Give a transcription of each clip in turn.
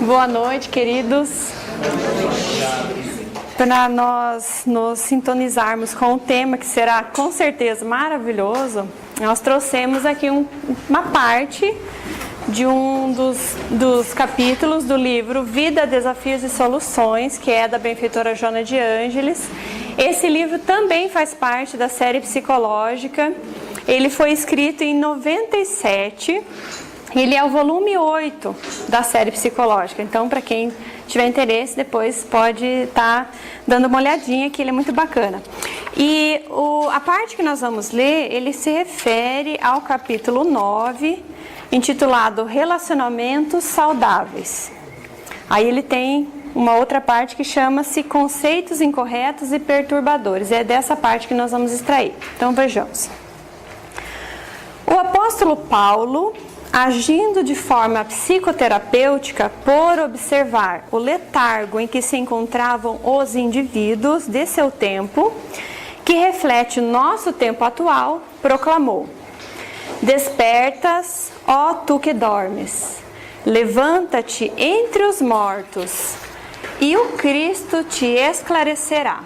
Boa noite, queridos. Para nós nos sintonizarmos com o tema que será com certeza maravilhoso, nós trouxemos aqui uma parte de um dos capítulos do livro Vida, Desafios e Soluções, que é da benfeitora Joana de Ângeles. Esse livro também faz parte da série psicológica. Ele foi escrito em 97. Ele é o volume 8 da série psicológica. Então, para quem tiver interesse, depois pode estar dando uma olhadinha, que ele é muito bacana. E a parte que nós vamos ler, ele se refere ao capítulo 9, intitulado Relacionamentos Saudáveis. Aí ele tem uma outra parte que chama-se Conceitos Incorretos e Perturbadores. É dessa parte que nós vamos extrair. Então, vejamos. O apóstolo Paulo, agindo de forma psicoterapêutica por observar o letargo em que se encontravam os indivíduos de seu tempo, que reflete o nosso tempo atual, proclamou: Despertas, ó tu que dormes, levanta-te entre os mortos, e o Cristo te esclarecerá.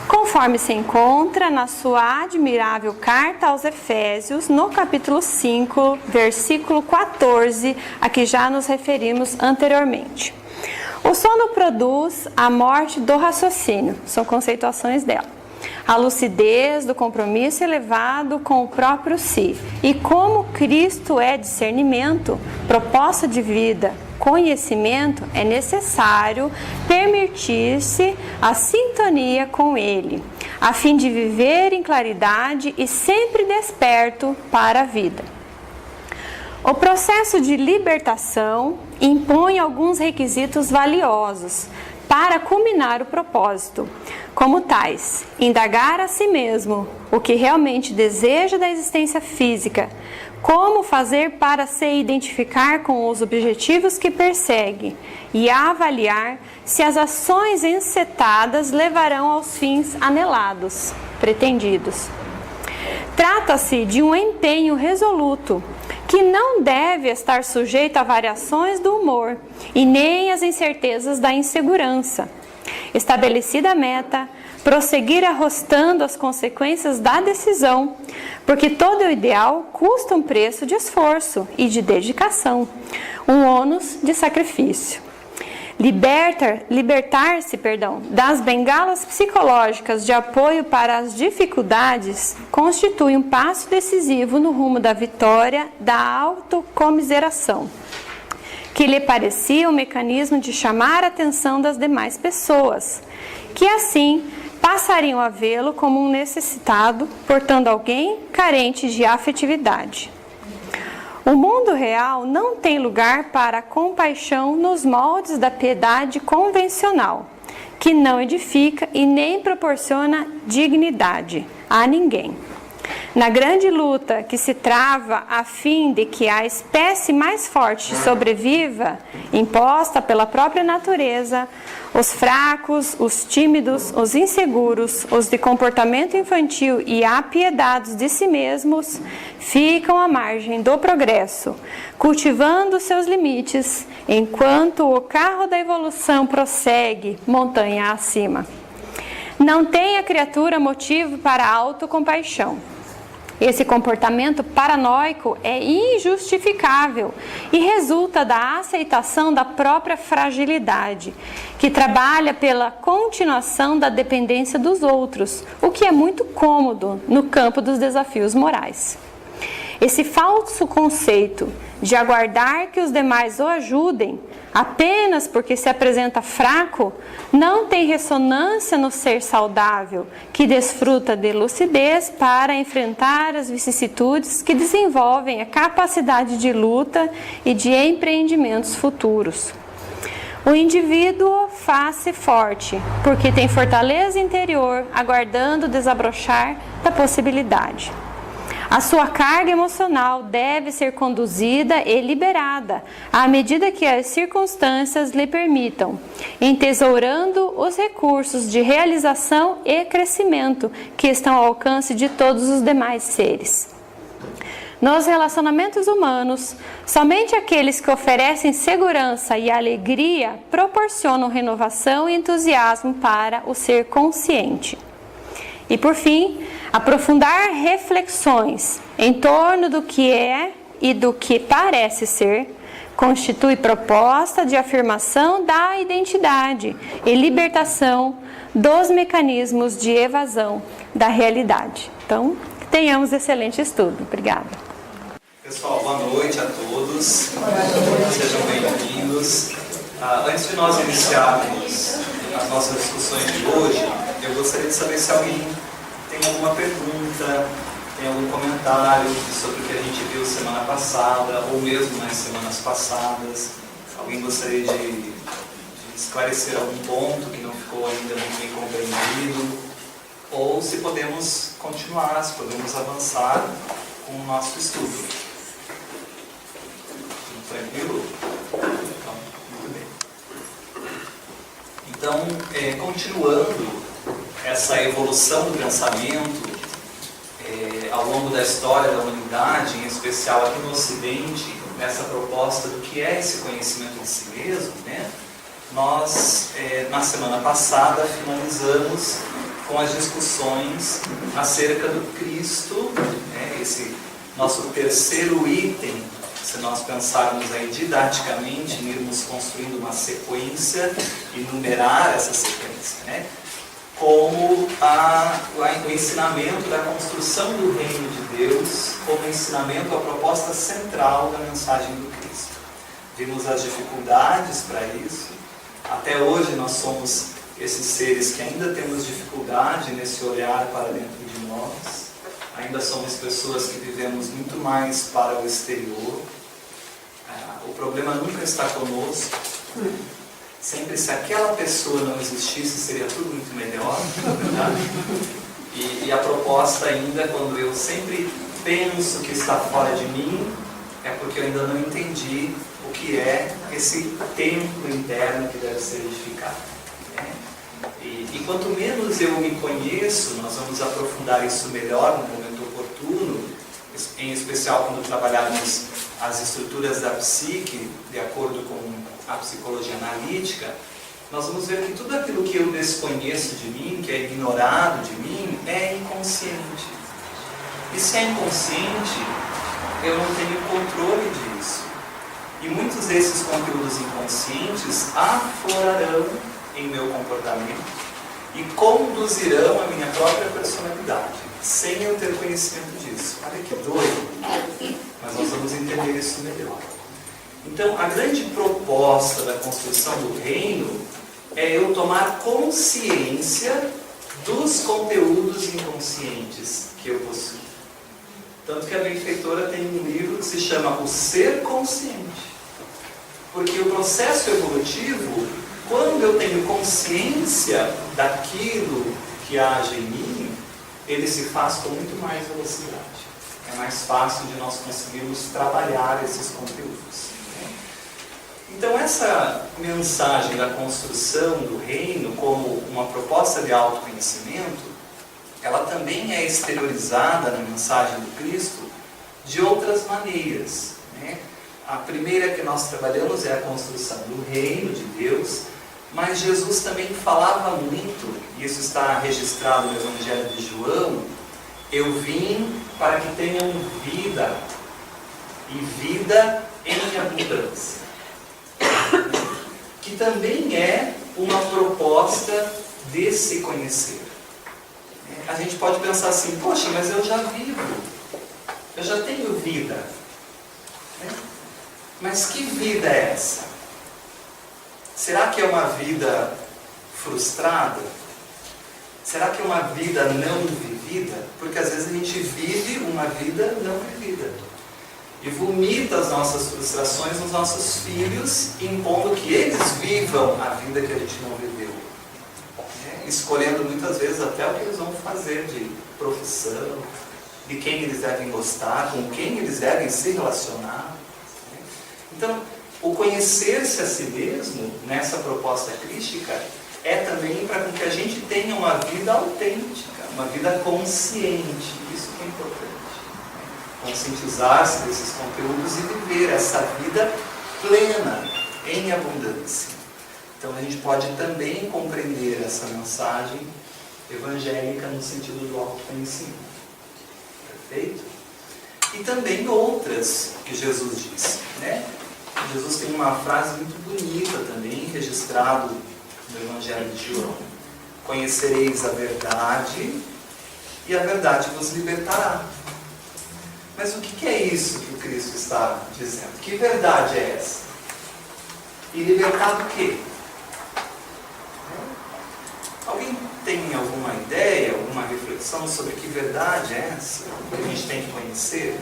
Conforme se encontra na sua admirável carta aos Efésios, no capítulo 5, versículo 14, a que já nos referimos anteriormente. O sono produz a morte do raciocínio, são conceituações dela. A lucidez do compromisso elevado com o próprio si. E como Cristo é discernimento, proposta de vida, conhecimento, é necessário permitir-se a sintonia com Ele, a fim de viver em claridade e sempre desperto para a vida. O processo de libertação impõe alguns requisitos valiosos para culminar o propósito, como tais: indagar a si mesmo o que realmente deseja da existência física, como fazer para se identificar com os objetivos que persegue e avaliar se as ações encetadas levarão aos fins anelados, pretendidos. Trata-se de um empenho resoluto, que não deve estar sujeito a variações do humor e nem às incertezas da insegurança. Estabelecida a meta, prosseguir arrostando as consequências da decisão, porque todo o ideal custa um preço de esforço e de dedicação, um ônus de sacrifício. Libertar-se das bengalas psicológicas de apoio para as dificuldades constitui um passo decisivo no rumo da vitória da autocomiseração, que lhe parecia um mecanismo de chamar a atenção das demais pessoas, que assim passariam a vê-lo como um necessitado, portando alguém carente de afetividade. O mundo real não tem lugar para a compaixão nos moldes da piedade convencional, que não edifica e nem proporciona dignidade a ninguém. Na grande luta que se trava a fim de que a espécie mais forte sobreviva, imposta pela própria natureza, os fracos, os tímidos, os inseguros, os de comportamento infantil e apiedados de si mesmos, ficam à margem do progresso, cultivando seus limites, enquanto o carro da evolução prossegue montanha acima. Não tem a criatura motivo para a autocompaixão. Esse comportamento paranoico é injustificável e resulta da aceitação da própria fragilidade, que trabalha pela continuação da dependência dos outros, o que é muito cômodo no campo dos desafios morais. Esse falso conceito de aguardar que os demais o ajudem apenas porque se apresenta fraco não tem ressonância no ser saudável, que desfruta de lucidez para enfrentar as vicissitudes que desenvolvem a capacidade de luta e de empreendimentos futuros. O indivíduo faz-se forte, porque tem fortaleza interior aguardando o desabrochar da possibilidade. A sua carga emocional deve ser conduzida e liberada à medida que as circunstâncias lhe permitam, entesourando os recursos de realização e crescimento que estão ao alcance de todos os demais seres. Nos relacionamentos humanos, somente aqueles que oferecem segurança e alegria proporcionam renovação e entusiasmo para o ser consciente. E por fim, aprofundar reflexões em torno do que é e do que parece ser constitui proposta de afirmação da identidade e libertação dos mecanismos de evasão da realidade. Então, tenhamos excelente estudo. Obrigada. Pessoal, boa noite a todos. Sejam bem-vindos. Antes de nós iniciarmos as nossas discussões de hoje, eu gostaria de saber se alguém tem alguma pergunta, tem algum comentário sobre o que a gente viu semana passada, ou mesmo nas semanas passadas. Alguém gostaria de esclarecer algum ponto que não ficou ainda muito bem compreendido, ou se podemos continuar, se podemos avançar com o nosso estudo. Tranquilo? Então, muito bem. Então, continuando essa evolução do pensamento ao longo da história da humanidade, em especial aqui no Ocidente, nessa proposta do que é esse conhecimento de si mesmo, né? Nós, na semana passada, finalizamos com as discussões acerca do Cristo, né? Esse nosso terceiro item, se nós pensarmos aí didaticamente, irmos construindo uma sequência e numerar essa sequência, né? Como o ensinamento da construção do reino de Deus, como ensinamento, a proposta central da mensagem do Cristo. Vimos as dificuldades para isso. Até hoje nós somos esses seres que ainda temos dificuldade nesse olhar para dentro de nós. Ainda somos pessoas que vivemos muito mais para o exterior. O problema nunca está conosco. Sempre, se aquela pessoa não existisse, seria tudo muito melhor, na verdade. E a proposta ainda, quando eu sempre penso que está fora de mim, é porque eu ainda não entendi o que é esse templo interno que deve ser edificado, né? E quanto menos eu me conheço, nós vamos aprofundar isso melhor no momento oportuno, em especial quando trabalharmos as estruturas da psique, de acordo com a psicologia analítica, nós vamos ver que tudo aquilo que eu desconheço de mim, que é ignorado de mim, é inconsciente. E se é inconsciente, eu não tenho controle disso. E muitos desses conteúdos inconscientes aflorarão em meu comportamento e conduzirão a minha própria personalidade, sem eu ter conhecimento disso. Olha que doido, mas nós vamos entender isso melhor. Então, a grande proposta da construção do reino é eu tomar consciência dos conteúdos inconscientes que eu possuo. Tanto que a benfeitora tem um livro que se chama O Ser Consciente. Porque o processo evolutivo, quando eu tenho consciência daquilo que age em mim, ele se faz com muito mais velocidade. É mais fácil de nós conseguirmos trabalhar esses conteúdos. Então, essa mensagem da construção do reino como uma proposta de autoconhecimento, ela também é exteriorizada na mensagem do Cristo de outras maneiras, né? A primeira que nós trabalhamos é a construção do reino de Deus, mas Jesus também falava muito, e isso está registrado no Evangelho de João: eu vim para que tenham vida, e vida em abundância. Que também é uma proposta de se conhecer. A gente pode pensar assim: poxa, mas eu já vivo, eu já tenho vida. Mas que vida é essa? Será que é uma vida frustrada? Será que é uma vida não vivida? Porque às vezes a gente vive uma vida não vivida. E vomita as nossas frustrações nos nossos filhos, impondo que eles vivam a vida que a gente não viveu. Escolhendo muitas vezes até o que eles vão fazer de profissão, de quem eles devem gostar, com quem eles devem se relacionar. Então, o conhecer-se a si mesmo, nessa proposta crística, é também para que a gente tenha uma vida autêntica, uma vida consciente. Isso que é importante. conscientizar-se desses conteúdos e viver essa vida plena, em abundância. Então a gente pode também compreender essa mensagem evangélica no sentido do autoconhecimento. Perfeito? E também outras que Jesus disse, né? Jesus tem uma frase muito bonita também, registrado no Evangelho de João. Conhecereis a verdade e a verdade vos libertará. Mas o que é isso que o Cristo está dizendo? Que verdade é essa? E libertar do quê? Alguém tem alguma ideia, alguma reflexão sobre que verdade é essa que a gente tem que conhecer?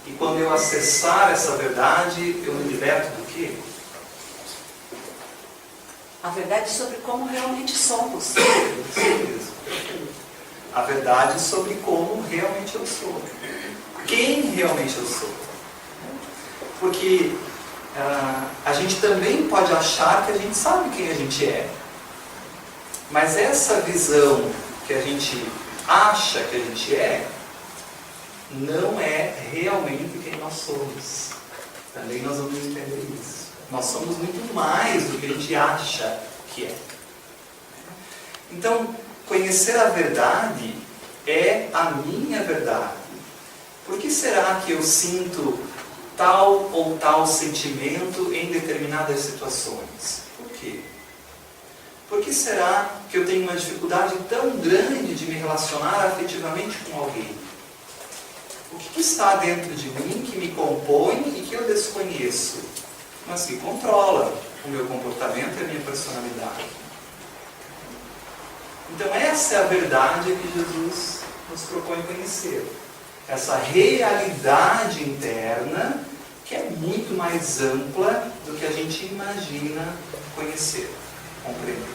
E quando eu acessar essa verdade, eu me liberto do quê? A verdade sobre como realmente somos. A verdade sobre como realmente eu sou. Quem realmente eu sou. Porque a gente também pode achar que a gente sabe quem a gente é. Mas essa visão que a gente acha que a gente é, não é realmente quem nós somos. Também nós vamos entender isso. Nós somos muito mais do que a gente acha que é. Então, conhecer a verdade é a minha verdade. Por que será que eu sinto tal ou tal sentimento em determinadas situações? Por quê? Por que será que eu tenho uma dificuldade tão grande de me relacionar afetivamente com alguém? O que está dentro de mim que me compõe e que eu desconheço, mas que controla o meu comportamento e a minha personalidade? Então essa é a verdade que Jesus nos propõe conhecer. Essa realidade interna que é muito mais ampla do que a gente imagina conhecer, compreender.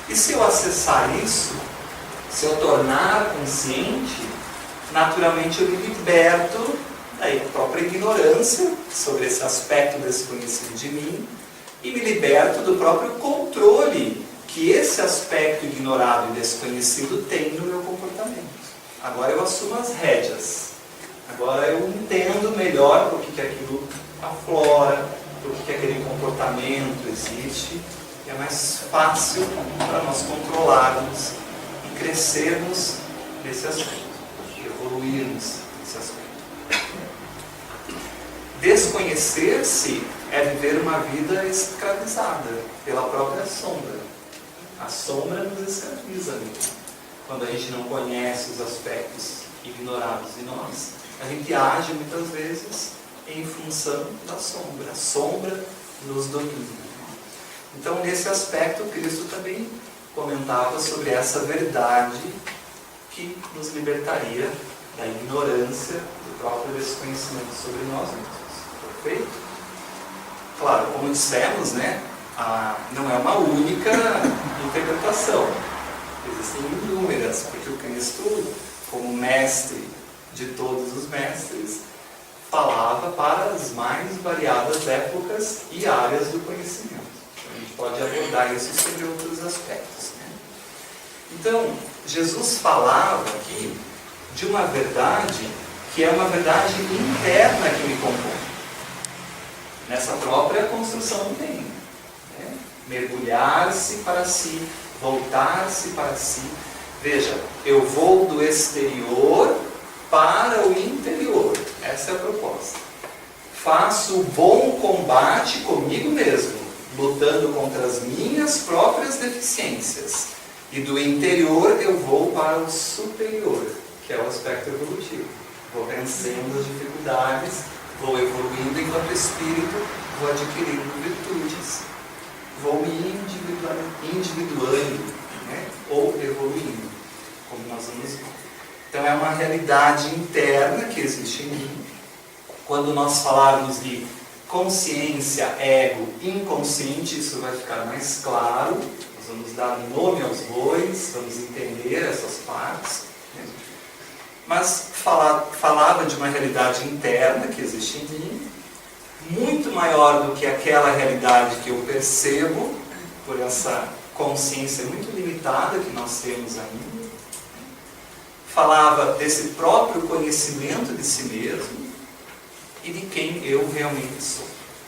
E se eu acessar isso, se eu tornar consciente, naturalmente eu me liberto da própria ignorância sobre esse aspecto desconhecido de mim e me liberto do próprio controle que esse aspecto ignorado e desconhecido tem no meu comportamento. Agora eu assumo as rédeas. Agora eu entendo melhor por que aquilo aflora, por que aquele comportamento existe. É mais fácil para nós controlarmos e crescermos nesse aspecto, evoluirmos nesse aspecto. Desconhecer-se é viver uma vida escravizada pela própria sombra. A sombra nos escraviza mesmo. Quando a gente não conhece os aspectos ignorados em nós, a gente age muitas vezes em função da sombra. A sombra nos domina. Então, nesse aspecto, Cristo também comentava sobre essa verdade que nos libertaria da ignorância, do próprio desconhecimento sobre nós mesmos. Perfeito? Claro, como dissemos, né, não é uma única interpretação. Existem inúmeras, porque o Cristo, como mestre de todos os mestres, falava para as mais variadas épocas e áreas do conhecimento. Então, a gente pode abordar isso sobre outros aspectos, né? Então, Jesus falava aqui de uma verdade que é uma verdade interna que me compõe. Nessa própria construção do reino. Né? Mergulhar-se para si, voltar-se para si. Veja, eu vou do exterior para o interior. Essa é a proposta. Faço o bom combate comigo mesmo, lutando contra as minhas próprias deficiências. E do interior eu vou para o superior, que é o aspecto evolutivo. Vou vencendo as dificuldades, vou evoluindo enquanto espírito, vou adquirindo virtudes, vou me individuando, né? Ou evoluindo, como nós vamos ver. Então é uma realidade interna que existe em mim. Quando nós falarmos de consciência, ego, inconsciente, isso vai ficar mais claro. Nós vamos dar nome aos bois, vamos entender essas partes. Né? Mas falava de uma realidade interna que existe em mim, muito maior do que aquela realidade que eu percebo, por essa consciência muito limitada que nós temos ainda. falava desse próprio conhecimento de si mesmo e de quem eu realmente sou,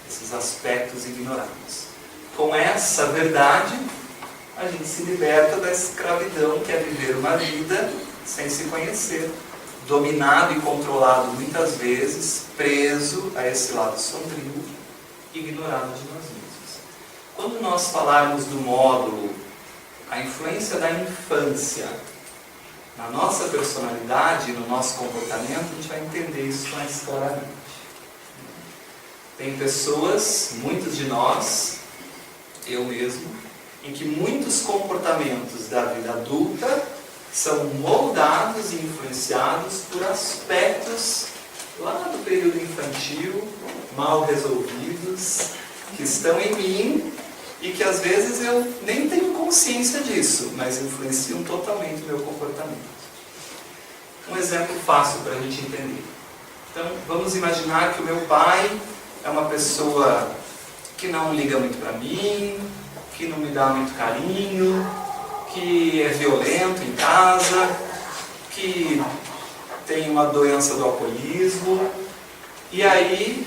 esses aspectos ignorados. Com essa verdade, a gente se liberta da escravidão, que é viver uma vida sem se conhecer, dominado e controlado muitas vezes, preso a esse lado sombrio, ignorado de nós mesmos. Quando nós falarmos do módulo a influência da infância na nossa personalidade, no nosso comportamento, a gente vai entender isso mais claramente. Tem pessoas, muitos de nós, eu mesmo, em que muitos comportamentos da vida adulta são moldados e influenciados por aspectos lá do período infantil, mal resolvidos, que estão em mim e que às vezes eu nem tenho consciência disso, mas influenciam totalmente o meu comportamento. Um exemplo fácil para a gente entender. Então, vamos imaginar que o meu pai é uma pessoa que não liga muito para mim, que não me dá muito carinho, que é violento em casa, que tem uma doença do alcoolismo. E aí,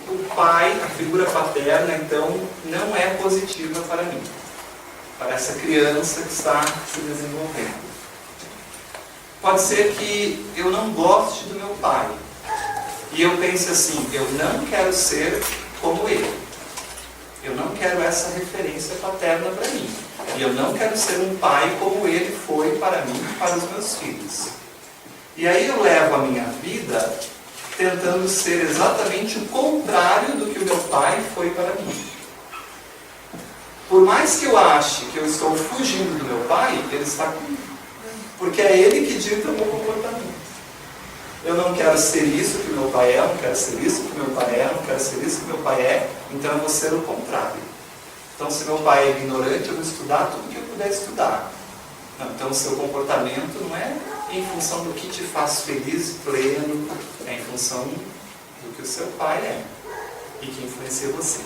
o pai, a figura paterna, então, não é positiva para mim, para essa criança que está se desenvolvendo. Pode ser que eu não goste do meu pai, e eu pense assim, eu não quero ser como ele. Eu não quero essa referência paterna para mim. E eu não quero ser um pai como ele foi para mim e para os meus filhos. E aí eu levo a minha vida tentando ser exatamente o contrário do que o meu pai foi para mim. Por mais que eu ache que eu estou fugindo do meu pai, ele está comigo. Porque é ele que dita o meu comportamento. Eu não quero ser isso que meu pai é, eu não quero ser isso que meu pai é, eu não quero ser isso que meu pai é, então eu vou ser o contrário. Então, se meu pai é ignorante, eu vou estudar tudo que eu puder estudar. Não, então, o seu comportamento não é em função do que te faz feliz e pleno, é em função do que o seu pai é e que influencia você.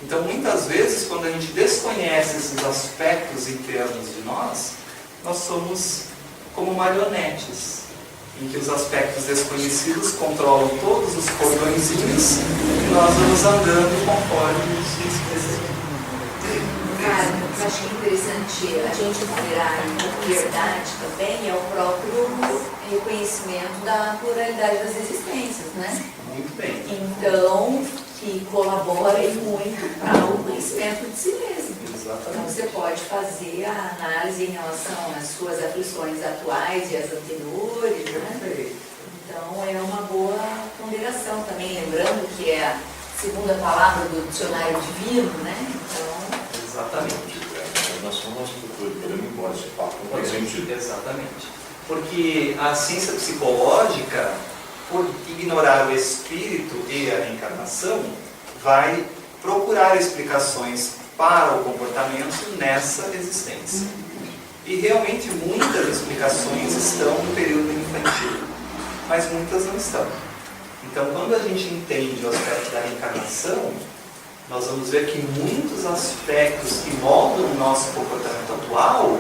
Então, muitas vezes, quando a gente desconhece esses aspectos internos de nós somos como marionetes, em que os aspectos desconhecidos controlam todos os cordõezinhos e nós vamos andando conforme os precisamos. Cara, eu acho interessante a gente considerar a verdade também é o próprio reconhecimento da pluralidade das existências, né? Muito bem. Então, que colabora muito para o conhecimento de si mesmo. Exatamente. Então, você pode fazer a análise em relação às suas aflições atuais e as anteriores, né? Então, é uma boa ponderação também, lembrando que é a segunda palavra do dicionário divino, né? Então... Exatamente. Nós somos podemos embora esse papo, não faz sentido. Exatamente. Porque a ciência psicológica, por ignorar o espírito e a reencarnação, vai procurar explicações para o comportamento nessa existência. E realmente muitas explicações estão no período infantil, mas muitas não estão. Então, quando a gente entende o aspecto da reencarnação, nós vamos ver que muitos aspectos que moldam o nosso comportamento atual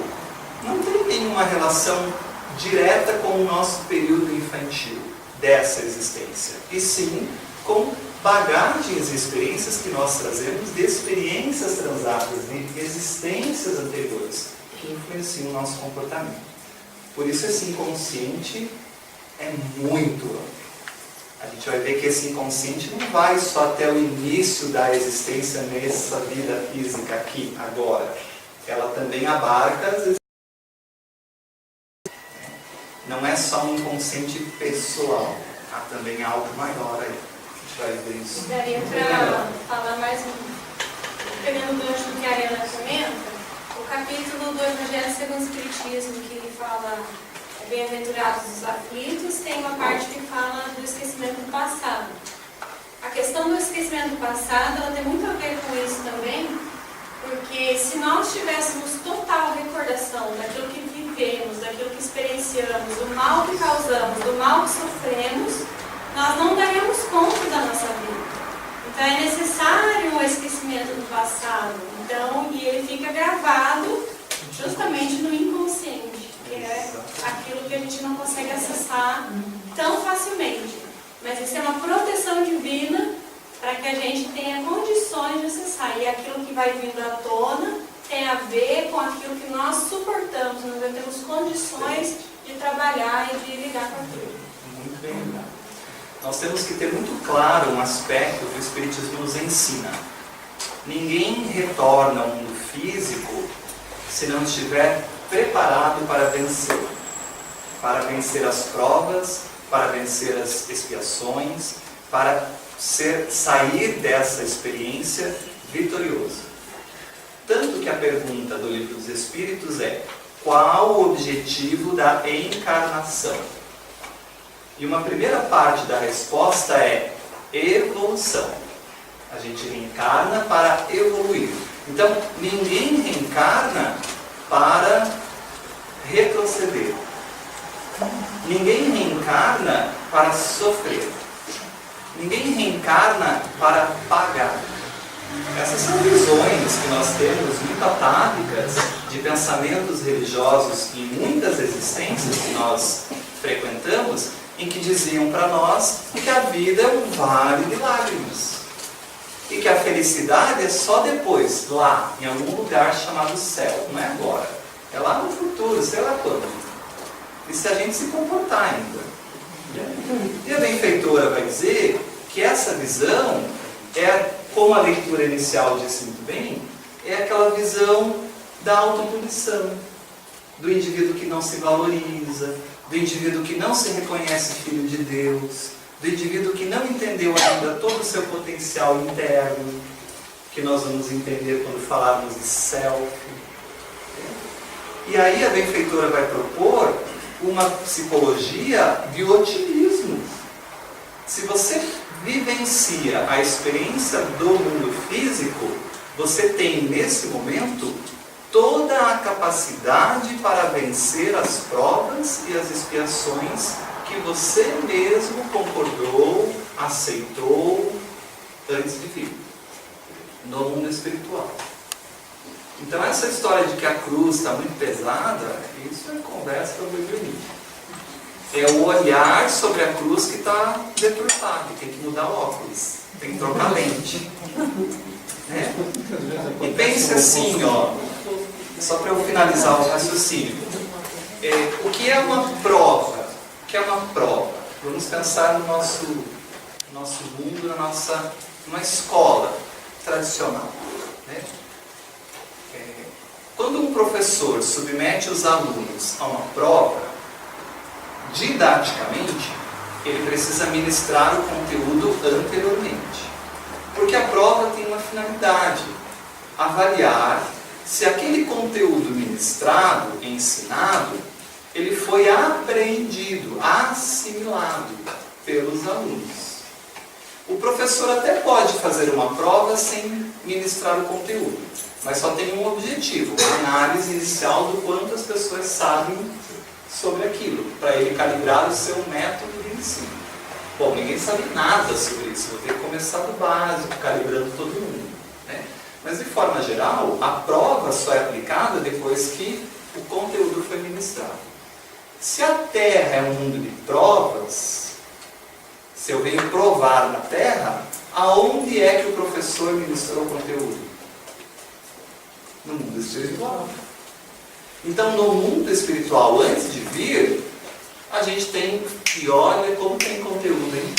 não têm nenhuma relação direta com o nosso período infantil dessa existência, e sim com bagagens e experiências que nós trazemos de experiências transatas, de existências anteriores, que influenciam o nosso comportamento. Por isso esse inconsciente é muito amplo. A gente vai ver que esse inconsciente não vai só até o início da existência nessa vida física aqui, agora. Ela também abarca as existências. Não é só um inconsciente pessoal, há também algo maior aí. A gente vai ver isso. Daria para falar mais pegando o gancho do que a Ariana comenta, o capítulo do Evangelho segundo o Espiritismo, que ele fala bem-aventurados os aflitos, tem uma parte que fala do esquecimento do passado. A questão do esquecimento do passado, ela tem muito a ver com isso também, porque se nós tivéssemos total recordação daquilo que vivemos, daquilo que experienciamos, do mal que causamos, do mal que sofremos, nós não daríamos conta da nossa vida. Então é necessário o esquecimento do passado. Então, e ele fica gravado justamente no inconsciente. que é aquilo que a gente não consegue acessar tão facilmente. Mas isso é uma proteção divina para que a gente tenha condições de acessar. E aquilo que vai vindo à tona tem a ver com aquilo que nós suportamos, nós temos condições de trabalhar e de lidar com aquilo. Muito bem lembrado. Nós temos que ter muito claro um aspecto que o Espiritismo nos ensina. Ninguém retorna ao mundo físico se não estiver preparado para vencer as provas, para vencer as expiações, para sair dessa experiência vitorioso. Tanto que a pergunta do Livro dos Espíritos é: qual o objetivo da encarnação? E uma primeira parte da resposta é evolução. A gente reencarna para evoluir. Então, ninguém reencarna para retroceder. Ninguém reencarna para sofrer. Ninguém reencarna para pagar. Essas são visões que nós temos muito atávicas de pensamentos religiosos em muitas existências que nós frequentamos, em que diziam para nós que a vida é um vale de lágrimas e que a felicidade é só depois, lá, em algum lugar chamado céu. Não é agora, é lá no futuro, sei lá quando. E se a gente se comportar ainda. E a benfeitora vai dizer que essa visão é, como a leitura inicial disse muito bem, é aquela visão da autopunição, do indivíduo que não se valoriza, do indivíduo que não se reconhece filho de Deus, do indivíduo que não entendeu ainda todo o seu potencial interno, que nós vamos entender quando falarmos de self. E aí a benfeitora vai propor uma psicologia de otimismo. Se você vivencia a experiência do mundo físico, você tem nesse momento toda a capacidade para vencer as provas e as expiações que você mesmo concordou, aceitou antes de vir, no mundo espiritual. Então essa história de que a cruz está muito pesada, isso é conversa para o bebê. É o olhar sobre a cruz que está deturpado, tem que mudar o óculos, tem que trocar lente. Né? E pense assim, ó, só para eu finalizar o raciocínio. O que é uma prova? O que é uma prova? Vamos pensar no nosso mundo, numa escola tradicional. Né? Quando um professor submete os alunos a uma prova, didaticamente, ele precisa ministrar o conteúdo anteriormente. Porque a prova tem uma finalidade: avaliar se aquele conteúdo ministrado, ensinado, ele foi apreendido, assimilado pelos alunos. O professor até pode fazer uma prova sem ministrar o conteúdo, mas só tem um objetivo: a análise inicial do quanto as pessoas sabem sobre aquilo, para ele calibrar o seu método de ensino. Bom, ninguém sabe nada sobre isso, vou ter que começar do básico, calibrando todo mundo. Né? Mas de forma geral, a prova só é aplicada depois que o conteúdo foi ministrado. Se a Terra é um mundo de provas, se eu venho provar na Terra, aonde é que o professor ministrou o conteúdo? No mundo espiritual. Então, no mundo espiritual, antes de vir, a gente tem, e olha como tem conteúdo, hein?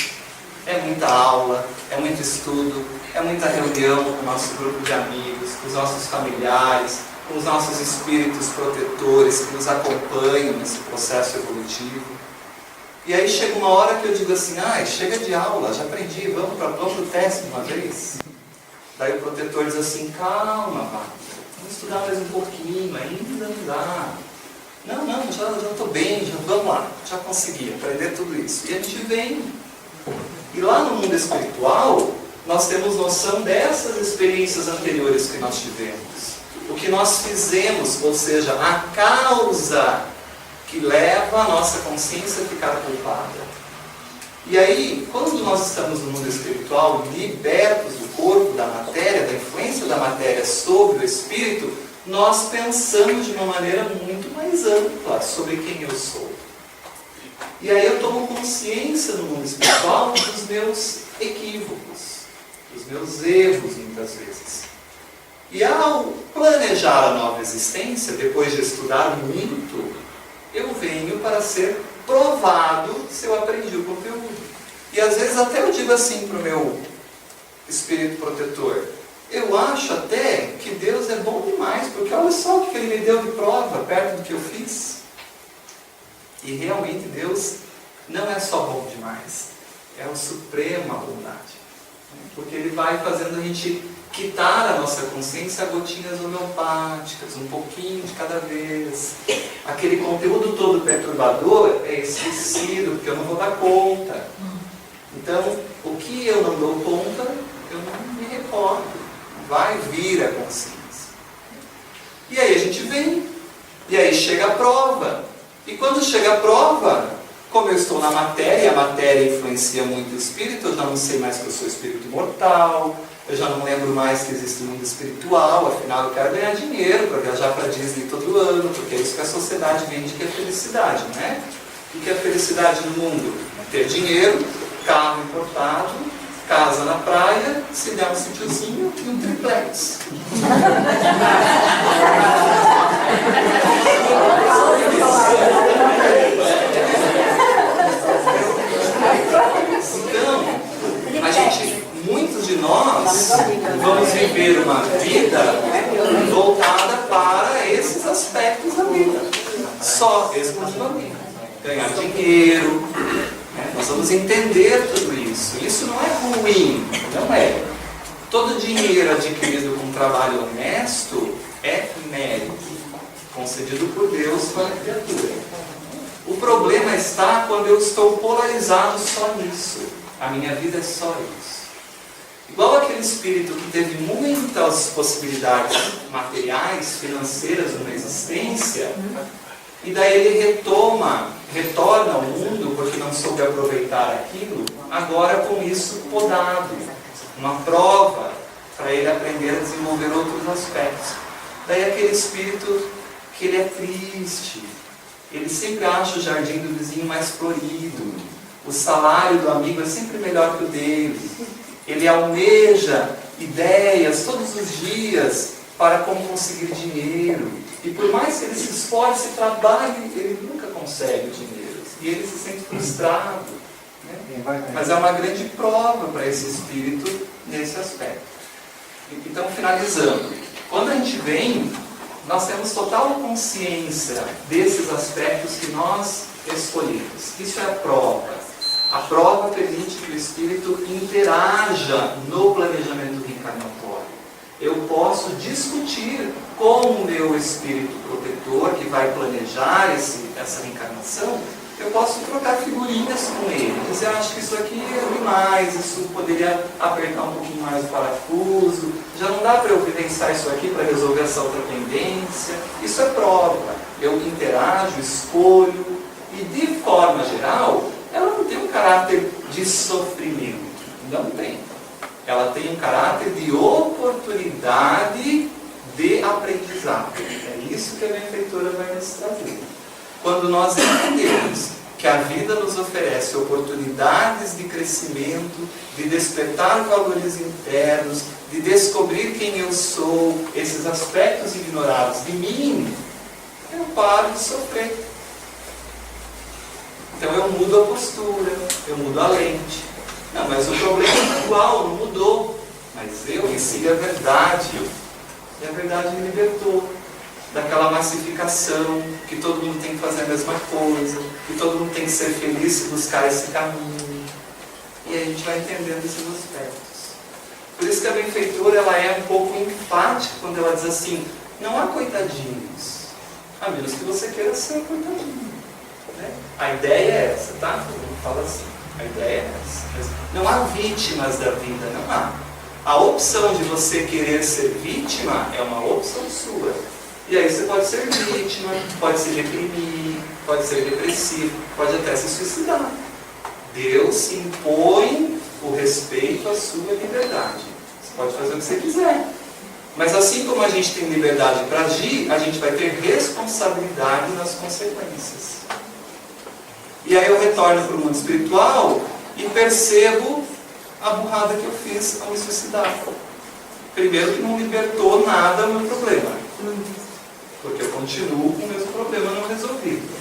É muita aula, é muito estudo, é muita reunião com o nosso grupo de amigos, com os nossos familiares, com os nossos espíritos protetores que nos acompanham nesse processo evolutivo. E aí chega uma hora que eu digo assim: chega de aula, já aprendi, vamos para o teste de uma vez. Daí o protetor diz assim: calma, vamos estudar mais um pouquinho, ainda não dá. Não, já estou bem, já vamos lá, já consegui aprender tudo isso. E a gente vem. E lá no mundo espiritual, nós temos noção dessas experiências anteriores que nós tivemos. O que nós fizemos, ou seja, a causa que leva a nossa consciência a ficar culpada. E aí, quando nós estamos no mundo espiritual, libertos do corpo, da matéria, da influência da matéria sobre o espírito, nós pensamos de uma maneira muito mais ampla sobre quem eu sou. E aí eu tomo consciência no mundo espiritual dos meus equívocos, dos meus erros muitas vezes. E ao planejar a nova existência, depois de estudar muito, eu venho para ser provado se eu aprendi o conteúdo. E às vezes até eu digo assim para o meu espírito protetor: eu acho até que Deus é bom demais, porque olha só o que Ele me deu de prova perto do que eu fiz. E realmente Deus não é só bom demais, é a suprema bondade. Porque Ele vai fazendo a gente quitar a nossa consciência a gotinhas homeopáticas, um pouquinho de cada vez. Aquele conteúdo todo perturbador é esquecido, porque eu não vou dar conta. Então, o que eu não dou conta, eu não me recordo. Vai vir a consciência. E aí a gente vem, e aí chega a prova. E quando chega a prova, como eu estou na matéria, a matéria influencia muito o espírito, eu já não sei mais que eu sou espírito mortal, eu já não lembro mais que existe um mundo espiritual, afinal eu quero ganhar dinheiro para viajar para Disney todo ano, porque é isso que a sociedade vende que é felicidade, não é? O que é felicidade no mundo? Ter dinheiro, carro importado, casa na praia, se der um sítiozinho e um triplex. Então, muitos de nós vamos viver uma vida voltada para esses aspectos da vida, só exclusivamente. Ganhar dinheiro, né? Nós vamos entender tudo isso. Isso não é ruim, não é. Todo dinheiro adquirido com trabalho honesto é mérito, concedido por Deus para a criatura. O problema está quando eu estou polarizado só nisso. A minha vida é só isso. Igual aquele espírito que teve muitas possibilidades materiais, financeiras numa existência, e daí ele retorna ao mundo porque não soube aproveitar aquilo, agora com isso podado, uma prova para ele aprender a desenvolver outros aspectos. Daí aquele espírito que ele é triste, ele sempre acha o jardim do vizinho mais florido, o salário do amigo é sempre melhor que o dele, ele almeja ideias todos os dias para como conseguir dinheiro, e por mais que ele se esforce e trabalhe, ele nunca consegue o dinheiro, e ele se sente frustrado, né? Mas é uma grande prova para esse espírito nesse aspecto. Então, finalizando, quando a gente vem, nós temos total consciência desses aspectos que nós escolhemos. Isso é a prova. A prova permite que o espírito interaja no planejamento reencarnatório. Eu posso discutir com o meu espírito protetor, que vai planejar essa reencarnação, eu posso trocar figurinhas com ele. Dizer, acho que isso aqui é demais, isso poderia apertar um pouquinho mais o parafuso, já não dá para eu vivenciar isso aqui para resolver essa outra pendência. Isso é prova. Eu interajo, escolho, e de forma geral, ela não tem um caráter de sofrimento. Não tem. Ela tem um caráter de oportunidade de aprendizado. É isso que a benfeitora vai nos trazer. Quando nós entendemos que a vida nos oferece oportunidades de crescimento, de despertar valores internos, de descobrir quem eu sou, esses aspectos ignorados de mim, eu paro de sofrer. Então eu mudo a postura, eu mudo a lente. Não, mas o problema é igual, não mudou. Mas eu recebi a verdade. E a verdade me libertou daquela massificação, que todo mundo tem que fazer a mesma coisa, que todo mundo tem que ser feliz e buscar esse caminho. E aí a gente vai entendendo esses aspectos. Por isso que a benfeitora ela é um pouco enfática quando ela diz assim, não há coitadinhos, a menos que você queira ser coitadinho. Né? A ideia é essa, tá? Todo mundo fala assim, a ideia é essa. Não há vítimas da vida, não há. A opção de você querer ser vítima é uma opção sua. E aí você pode ser vítima, pode se deprimir, pode ser depressivo, pode até se suicidar. Deus impõe o respeito à sua liberdade. Você pode fazer o que você quiser. Mas assim como a gente tem liberdade para agir, a gente vai ter responsabilidade nas consequências. E aí eu retorno para o mundo espiritual e percebo a burrada que eu fiz ao me suicidar. Primeiro que não libertou nada o meu problema. Porque eu continuo com o mesmo problema não resolvido.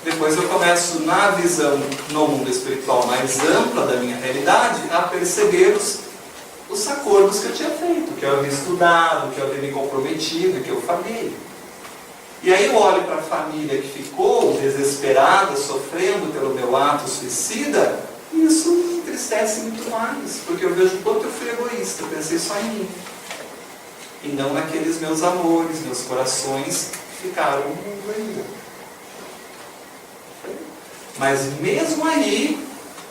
Depois eu começo, na visão no mundo espiritual mais ampla da minha realidade, a perceber os acordos que eu tinha feito, que eu havia estudado, que eu havia me comprometido, que eu falhei. E aí eu olho para a família que ficou desesperada, sofrendo pelo meu ato suicida, e isso me entristece muito mais, porque eu vejo o quanto eu fui egoísta, eu pensei só em mim. E não naqueles meus amores, meus corações que ficaram no mundo ainda. Mas mesmo aí,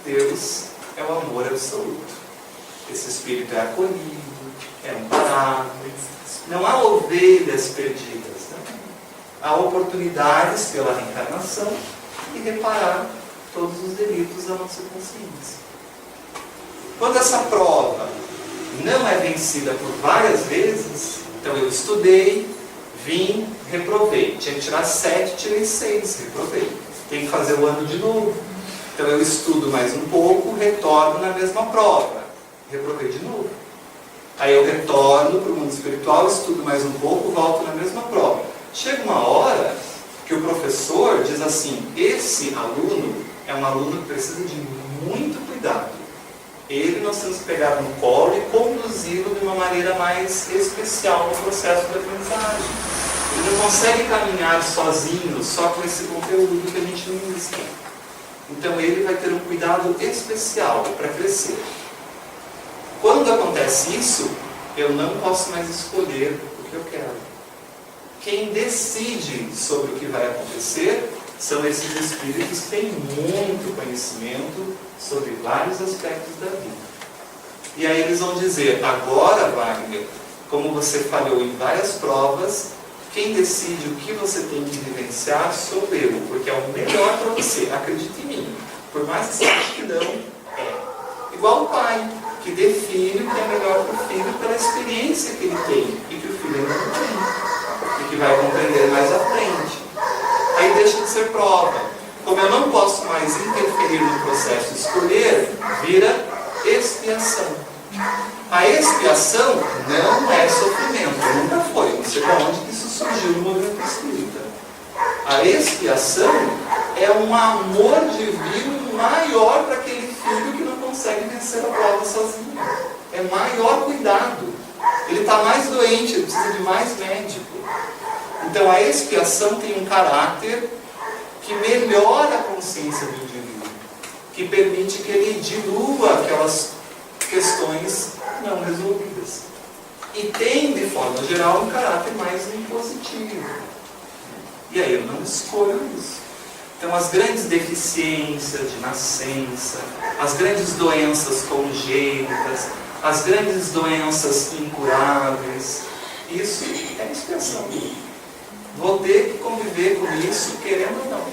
Deus é o amor absoluto. Esse espírito é acolhido, é amparado. Não há ovelhas perdidas. Né? Há oportunidades pela reencarnação de reparar todos os delitos da nossa consciência. Quando essa prova não é vencida por várias vezes, então eu estudei, vim, reprovei. Tinha que tirar 7, tirei 6, reprovei. Tem que fazer o ano de novo. Então eu estudo mais um pouco, retorno na mesma prova. Reprovei de novo. Aí eu retorno para o mundo espiritual, estudo mais um pouco, volto na mesma prova. Chega uma hora que o professor diz assim, esse aluno é um aluno que precisa de muito cuidado. Ele nós temos que pegar no colo e conduzi-lo de uma maneira mais especial no processo de aprendizagem. Ele não consegue caminhar sozinho, só com esse conteúdo que a gente ministra. Então ele vai ter um cuidado especial para crescer. Quando acontece isso, eu não posso mais escolher o que eu quero. Quem decide sobre o que vai acontecer são esses espíritos que têm muito conhecimento sobre vários aspectos da vida. E aí eles vão dizer, agora, Wagner, como você falhou em várias provas, quem decide o que você tem que vivenciar sou eu, porque é o melhor para você, acredite em mim. Por mais que você ache que não, é. Igual o pai, que define o que é melhor para o filho pela experiência que ele tem, e que o filho ainda não tem, e que vai compreender mais à frente. Aí deixa de ser prova. Como eu não posso mais interferir no processo de escolher, vira expiação. A expiação não é sofrimento, nunca foi. Não sei de onde que isso surgiu no movimento espírita. A expiação é um amor divino maior para aquele filho que não consegue vencer a prova sozinho. É maior cuidado. Ele está mais doente, ele precisa de mais médico. Então a expiação tem um caráter que melhora a consciência do indivíduo, que permite que ele dilua aquelas questões não resolvidas. E tem, de forma geral, um caráter mais impositivo. E aí eu não escolho isso. Então as grandes deficiências de nascença, as grandes doenças congênitas, as grandes doenças incuráveis, isso é expiação. Vou ter que conviver com isso, querendo ou não.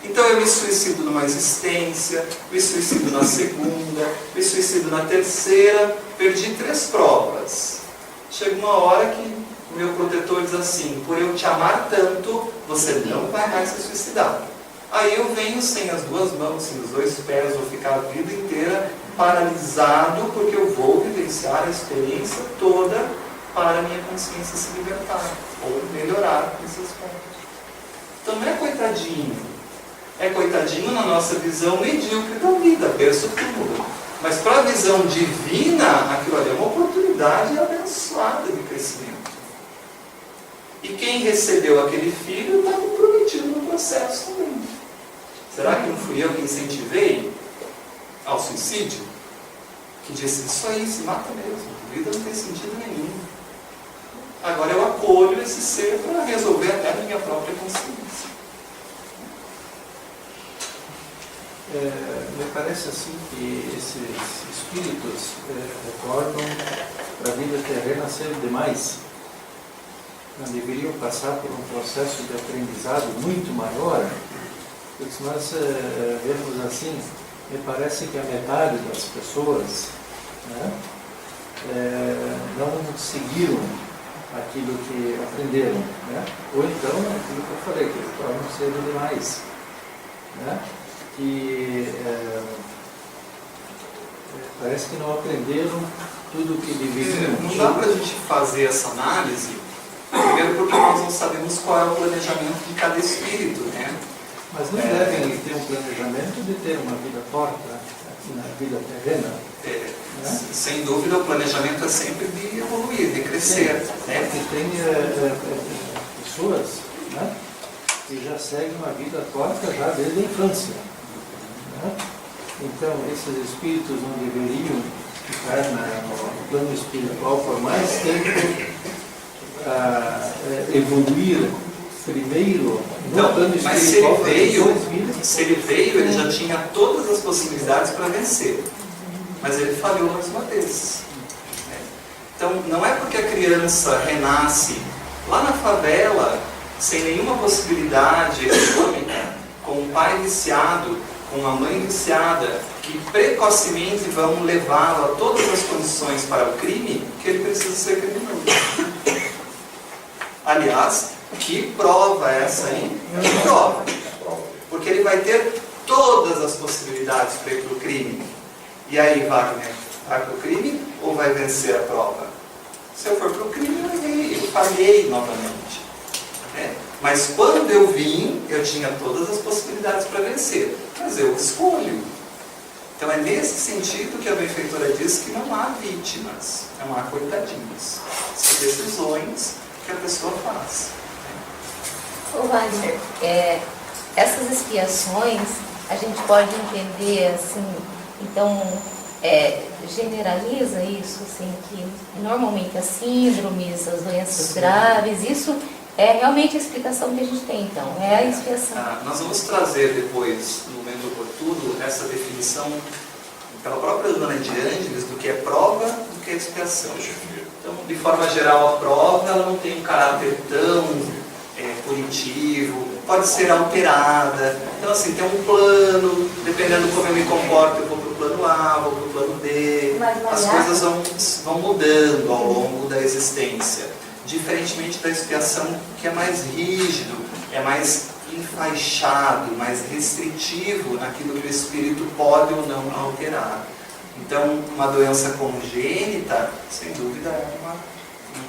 Então eu me suicido numa existência, me suicido na segunda, me suicido na terceira, perdi 3 provas. Chega uma hora que o meu protetor diz assim, por eu te amar tanto, você não vai mais se suicidar. Aí eu venho sem as 2 mãos, sem os 2 pés, vou ficar a vida inteira paralisado, porque eu vou vivenciar a experiência toda para a minha consciência se libertar, ou melhorar esses pontos. Então não é coitadinho. É coitadinho na nossa visão medíocre da vida, berço túmulo. Mas para a visão divina, aquilo ali é uma oportunidade abençoada de crescimento. E quem recebeu aquele filho está comprometido no processo também. Será que não fui eu que incentivei ao suicídio? Que disse, isso aí, se mata mesmo, a vida não tem sentido nenhum. Agora eu acolho esse ser para resolver até a minha própria consciência. Me parece assim que esses espíritos retornam para a vida terrena cedo demais. Não deveriam passar por um processo de aprendizado muito maior, porque se nós vemos assim, me parece que a metade das pessoas, né, não seguiram aquilo que aprenderam, né? Ou então, aquilo que eu falei, que tornam cedo demais, né? Que parece que não aprenderam tudo o que deveriam. Não dá para a gente fazer essa análise, primeiro porque nós não sabemos qual é o planejamento de cada espírito, né? Mas não devem ter um planejamento de ter uma vida torta aqui na vida terrena. Né? Sem dúvida, o planejamento é sempre de evoluir, de crescer. Né? Porque tem pessoas, né, que já seguem uma vida torta já desde a infância. Né? Então, esses espíritos não deveriam ficar no plano espiritual por mais tempo, evoluir primeiro no plano Mas espiritual. se ele veio, ele já tinha todas as possibilidades para vencer. Mas ele falhou mais uma vez. Então, não é porque a criança renasce lá na favela, sem nenhuma possibilidade econômica, com um pai viciado, com uma mãe viciada, que precocemente vão levá-lo a todas as condições para o crime, que ele precisa ser criminoso. Aliás, que prova essa aí? Que prova. Porque ele vai ter todas as possibilidades para ir para o crime. E aí, Wagner, vai para o crime ou vai vencer a prova? Se eu for para o crime, eu falhei novamente. Mas quando eu vim, eu tinha todas as possibilidades para vencer. Mas eu escolho. Então é nesse sentido que a benfeitora diz que não há vítimas, não há coitadinhos. São decisões que a pessoa faz. Ô Wagner, essas expiações a gente pode entender assim, então generaliza isso, assim, que normalmente as síndromes, as doenças graves, isso é realmente a explicação que a gente tem, então, é a expiação. Nós vamos trazer depois, no momento oportuno, essa definição pela própria Joana de Ângeles do que é prova e do que é expiação. Então, de forma geral, a prova ela não tem um caráter tão punitivo, pode ser alterada. Então, assim, tem um plano, dependendo de como eu me comporto, eu vou para o plano A, vou para o plano B. As coisas vão mudando ao longo da existência. Diferentemente da expiação, que é mais rígido, é mais enfaixado, mais restritivo naquilo que o espírito pode ou não alterar. Então, uma doença congênita, sem dúvida, é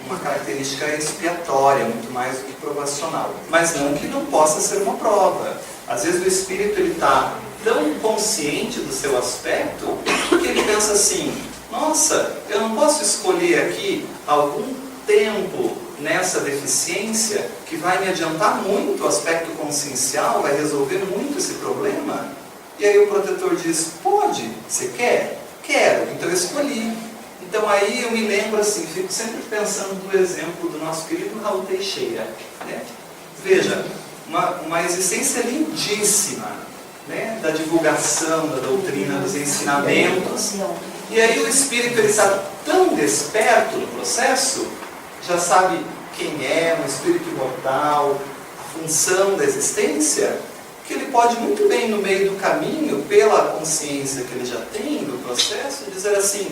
uma característica expiatória, muito mais do que provacional. Mas não que não possa ser uma prova. Às vezes o espírito está tão consciente do seu aspecto que ele pensa assim, nossa, eu não posso escolher aqui algum tempo nessa deficiência que vai me adiantar muito o aspecto consciencial, vai resolver muito esse problema. E aí o protetor diz, pode, você quer? Quero, então eu escolhi. Então aí eu me lembro assim, fico sempre pensando do exemplo do nosso querido Raul Teixeira. Né? Veja, uma existência lindíssima, né? Da divulgação da doutrina, dos ensinamentos. E aí o espírito ele está tão desperto no processo, já sabe quem é, um espírito imortal, a função da existência, que ele pode muito bem no meio do caminho, pela consciência que ele já tem do processo, dizer assim,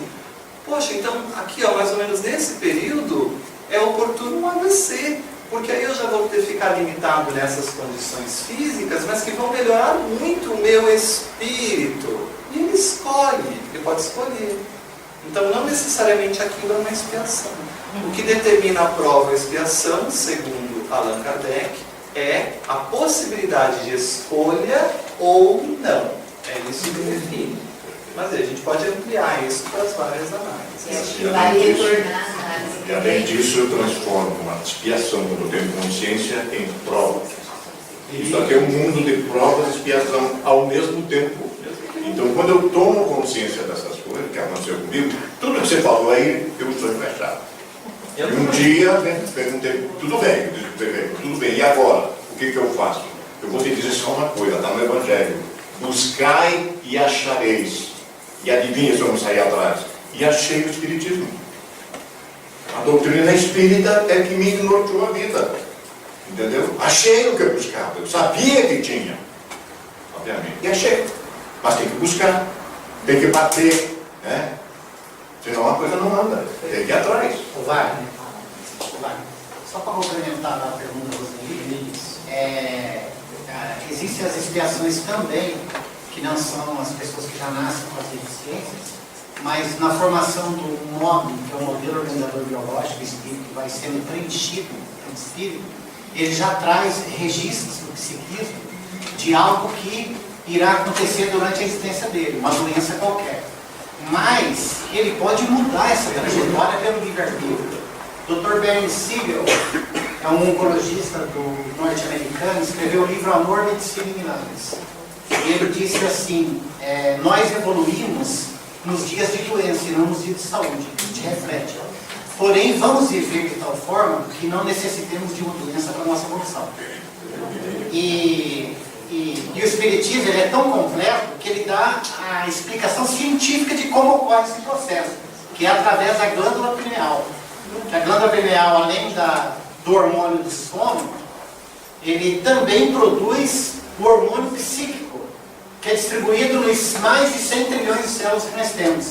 poxa, então aqui ó, mais ou menos nesse período é oportuno um AVC, porque aí eu já vou ter que ficar limitado nessas condições físicas, mas que vão melhorar muito o meu espírito. E ele escolhe, ele pode escolher. Então não necessariamente aquilo é uma expiação. O que determina a prova e a expiação, segundo Allan Kardec, é a possibilidade de escolha ou não. É isso que define. Mas a gente pode ampliar isso para as várias análises. E vai retornar a análise. E além disso, eu transformo a expiação, quando eu tenho consciência, em prova. Isso aqui é um mundo de provas e expiação ao mesmo tempo. Então, quando eu tomo consciência dessas coisas, que aconteceu comigo, tudo que você falou aí, eu estou encaixado. E um dia, né, perguntei, tudo bem, e agora? O que eu faço? Eu vou te dizer só uma coisa, está no Evangelho. Buscai e achareis. E adivinha se eu não sair atrás? E achei o Espiritismo. A doutrina espírita é que me norteou a vida. Entendeu? Achei o que eu buscava. Eu sabia que tinha. Obviamente. E achei. Mas tem que buscar. Tem que bater. Né? Senão a coisa não anda. Tem que ir atrás. Vai. Só para complementar a pergunta da Roseli, existem as expiações também, que não são as pessoas que já nascem com as deficiências, mas na formação do MOB, que é o modelo organizador biológico, o espírito vai sendo preenchido pelo espírito, ele já traz registros do psiquismo de algo que irá acontecer durante a existência dele, uma doença qualquer. Mas ele pode mudar essa trajetória pelo livre-arbítrio. Dr. Ben Siegel é um oncologista do norte-americano, escreveu o livro Amor, Medicina e Milagres. E ele disse assim, nós evoluímos nos dias de doença e não nos dias de saúde. A gente reflete. Porém, vamos viver de tal forma que não necessitemos de uma doença para a nossa evolução. E o Espiritismo ele é tão completo que ele dá a explicação científica de como ocorre esse processo, que é através da glândula pineal. A glândula pineal, além do hormônio do sono, ele também produz o hormônio psíquico, que é distribuído nos mais de 100 trilhões de células que nós temos.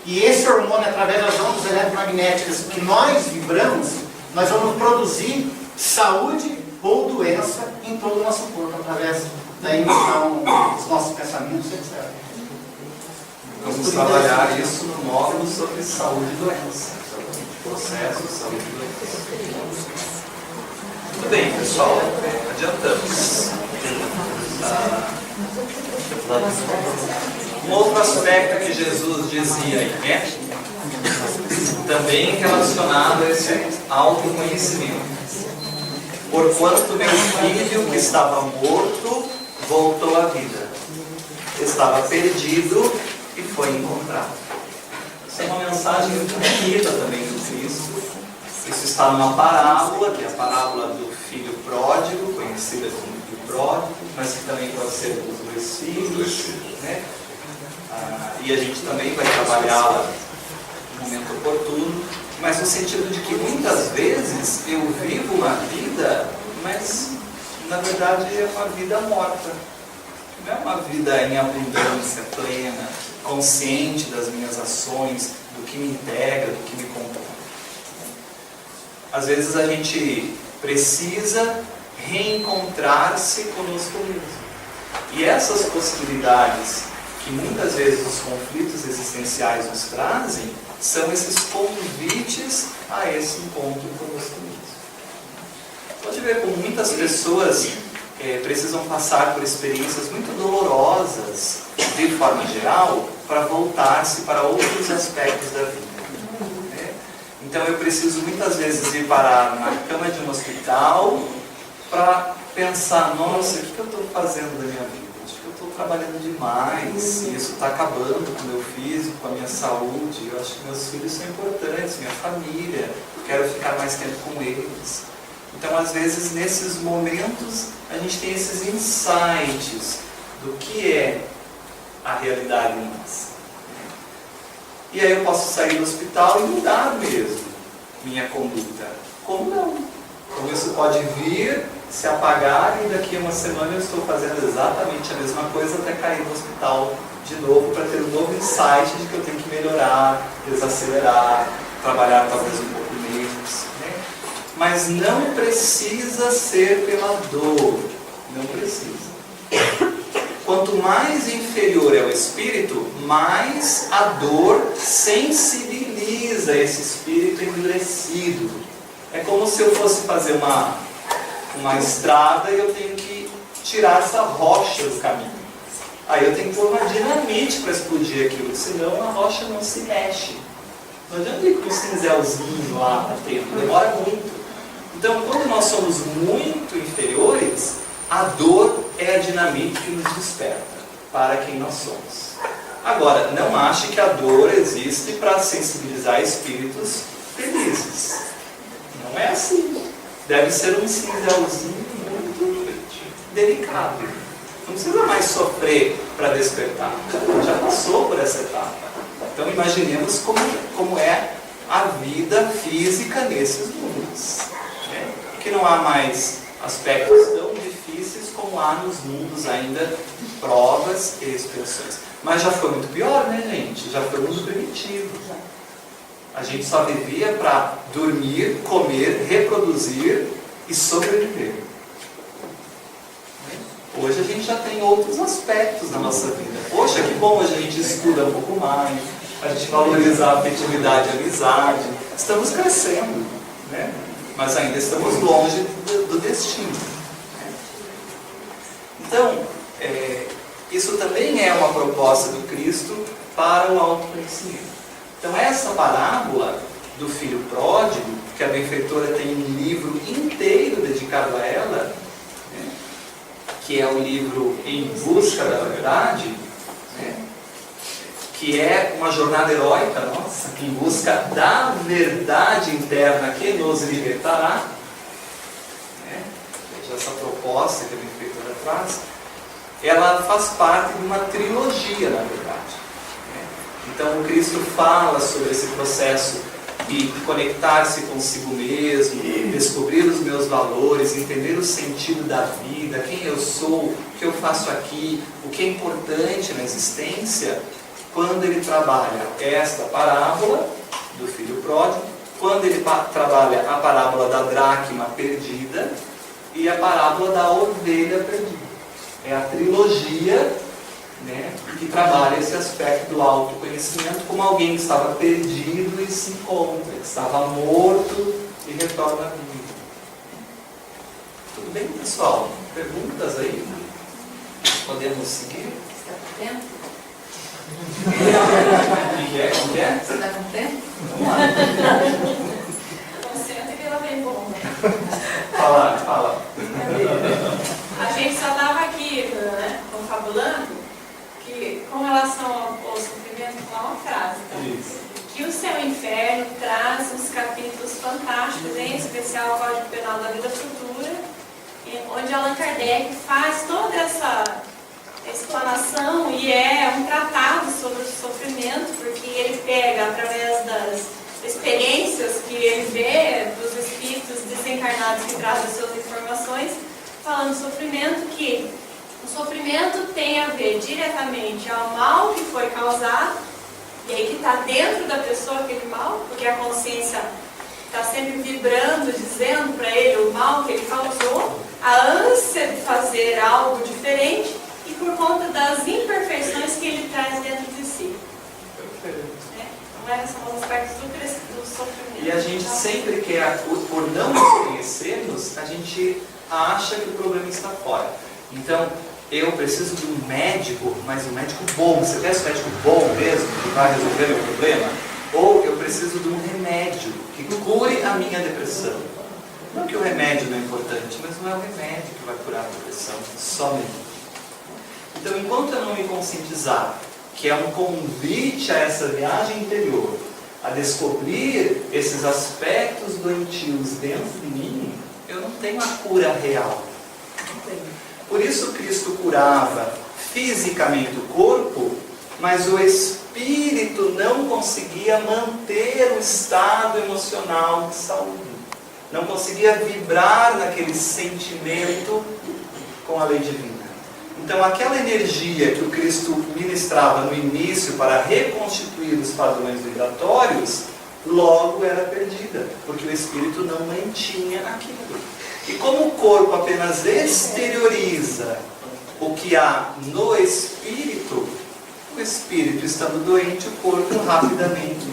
E esse hormônio, através das ondas eletromagnéticas que nós vibramos, nós vamos produzir saúde ou doença em todo o nosso corpo, através da emissão dos nossos pensamentos, etc. Vamos trabalhar isso no módulo sobre saúde e doença. Processos, saúde e doença. Muito bem, pessoal. Adiantamos. Um outro aspecto que Jesus dizia aí, né? Também relacionado a esse autoconhecimento. Porquanto meu filho que estava morto voltou à vida, estava perdido e foi encontrado. Essa é uma mensagem muito bonita também do Cristo. Isso está numa parábola, que é a parábola do filho pródigo, conhecida como filho pródigo, mas que também pode ser dos dois filhos, né? E a gente também vai trabalhá-la no momento oportuno, mas no sentido de que muitas vezes eu vivo uma vida, mas na verdade é uma vida morta. Não é uma vida em abundância, plena, consciente das minhas ações, do que me integra, do que me compõe. Às vezes a gente precisa reencontrar-se conosco mesmo. E essas possibilidades que muitas vezes os conflitos existenciais nos trazem são esses convites a esse encontro conosco mesmo. Pode ver como muitas pessoas precisam passar por experiências muito dolorosas, de forma geral, para voltar-se para outros aspectos da vida. Então eu preciso muitas vezes ir parar na cama de um hospital para pensar, nossa, o que eu estou fazendo da minha vida? Acho que eu estou trabalhando demais, e isso está acabando com o meu físico, com a minha saúde, eu acho que meus filhos são importantes, minha família, eu quero ficar mais tempo com eles. Então às vezes nesses momentos a gente tem esses insights do que é a realidade em nós. E aí eu posso sair do hospital e mudar mesmo minha conduta. Como não? Como isso pode vir, se apagar e daqui a uma semana eu estou fazendo exatamente a mesma coisa até cair no hospital de novo para ter um novo insight de que eu tenho que melhorar, desacelerar, trabalhar talvez um pouco menos. Né? Mas não precisa ser pela dor. Não precisa. Quanto mais inferior é o espírito, mais a dor sensibiliza esse espírito endurecido. É como se eu fosse fazer uma estrada e eu tenho que tirar essa rocha do caminho. Aí eu tenho que pôr uma dinamite para explodir aquilo, senão a rocha não se mexe. Não adianta ir com um cinzelzinho lá batendo, demora muito. Então, quando nós somos muito inferiores, a dor é a dinamite que nos desperta para quem nós somos. Agora, não ache que a dor existe para sensibilizar espíritos felizes. Não é assim. Deve ser um cinzelzinho muito delicado. Não precisa mais sofrer para despertar. Já passou por essa etapa. Então imaginemos como é a vida física nesses mundos. Né? Que não há mais aspectos tão difíceis como há nos mundos ainda de provas e expiações. Mas já foi muito pior, né, gente? Já foi muito primitivo. A gente só vivia para dormir, comer, reproduzir e sobreviver. Hoje a gente já tem outros aspectos na nossa vida. Poxa, que bom hoje a gente estuda um pouco mais, a gente valoriza a afetividade e a amizade. Estamos crescendo, né? Mas ainda estamos longe do destino. Né? Então, isso também é uma proposta do Cristo para o autoconhecimento. Então, essa parábola do filho pródigo, que a benfeitora tem um livro inteiro dedicado a ela, né? Que é o livro Em Busca da Verdade, né? Que é uma jornada heróica nossa, em busca da verdade interna que nos libertará. Né? Veja essa proposta que a benfeitora traz. Ela faz parte de uma trilogia, na verdade. Né? Então, o Cristo fala sobre esse processo de conectar-se consigo mesmo, descobrir os meus valores, entender o sentido da vida, quem eu sou, o que eu faço aqui, o que é importante na existência, quando ele trabalha esta parábola do filho pródigo, quando ele trabalha a parábola da dracma perdida e a parábola da ovelha perdida. É a trilogia, né, que trabalha esse aspecto do autoconhecimento, como alguém que estava perdido e se encontra, que estava morto e retorna à vida. Tudo bem, pessoal? Perguntas aí? Podemos seguir? Está com tempo? Como que é? Você está com tempo? Vamos lá. Concentra que ela vem bom. Fala. A gente só estava aqui, né, confabulando, que com relação ao sofrimento, com uma frase, tá? Isso. Que o Céu e o Inferno traz uns capítulos fantásticos, em especial o Código Penal da Vida Futura, onde Allan Kardec faz toda essa explanação e é um tratado sobre o sofrimento, porque ele pega, através das experiências que ele vê dos espíritos desencarnados que trazem suas informações, falando do sofrimento, que o sofrimento tem a ver diretamente ao mal que foi causado, e aí que está dentro da pessoa aquele mal, porque a consciência está sempre vibrando, dizendo para ele o mal que ele causou, a ânsia de fazer algo diferente, e por conta das imperfeições que ele traz dentro de si. Então, esses são os aspectos do sofrimento. E a gente sempre quer, por não nos conhecermos, a gente acha que o problema está fora. Então, eu preciso de um médico, mas um médico bom. Você quer esse médico bom mesmo, que vai resolver meu problema? Ou eu preciso de um remédio que cure a minha depressão. Não que o remédio não é importante, mas não é o remédio que vai curar a depressão, somente. Então, enquanto eu não me conscientizar que é um convite a essa viagem interior, a descobrir esses aspectos doentios dentro de mim, eu não tenho a cura real. Não tenho. Por isso Cristo curava fisicamente o corpo, mas o espírito não conseguia manter o estado emocional de saúde. Não conseguia vibrar naquele sentimento com a lei divina. Então, aquela energia que o Cristo ministrava no início para reconstituir os padrões vibratórios, logo era perdida, porque o espírito não mantinha aquilo. E como o corpo apenas exterioriza o que há no espírito, o espírito estando doente, o corpo rapidamente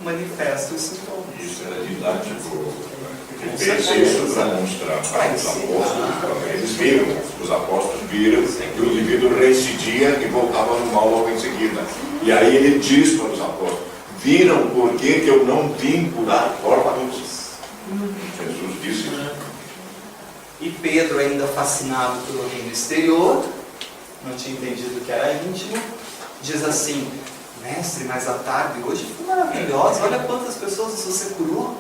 manifesta os sintomas. Isso era didático. Ele fez isso para mostrar para os apóstolos, eles viram, os apóstolos viram que o indivíduo reincidia e voltava no mal logo em seguida. E aí ele diz para os apóstolos: viram por que eu não vim curar corpos? Jesus disse isso. E Pedro, ainda fascinado pelo reino exterior, não tinha entendido que era íntimo, diz assim: mestre, mas a tarde hoje foi maravilhosa, olha quantas pessoas você curou.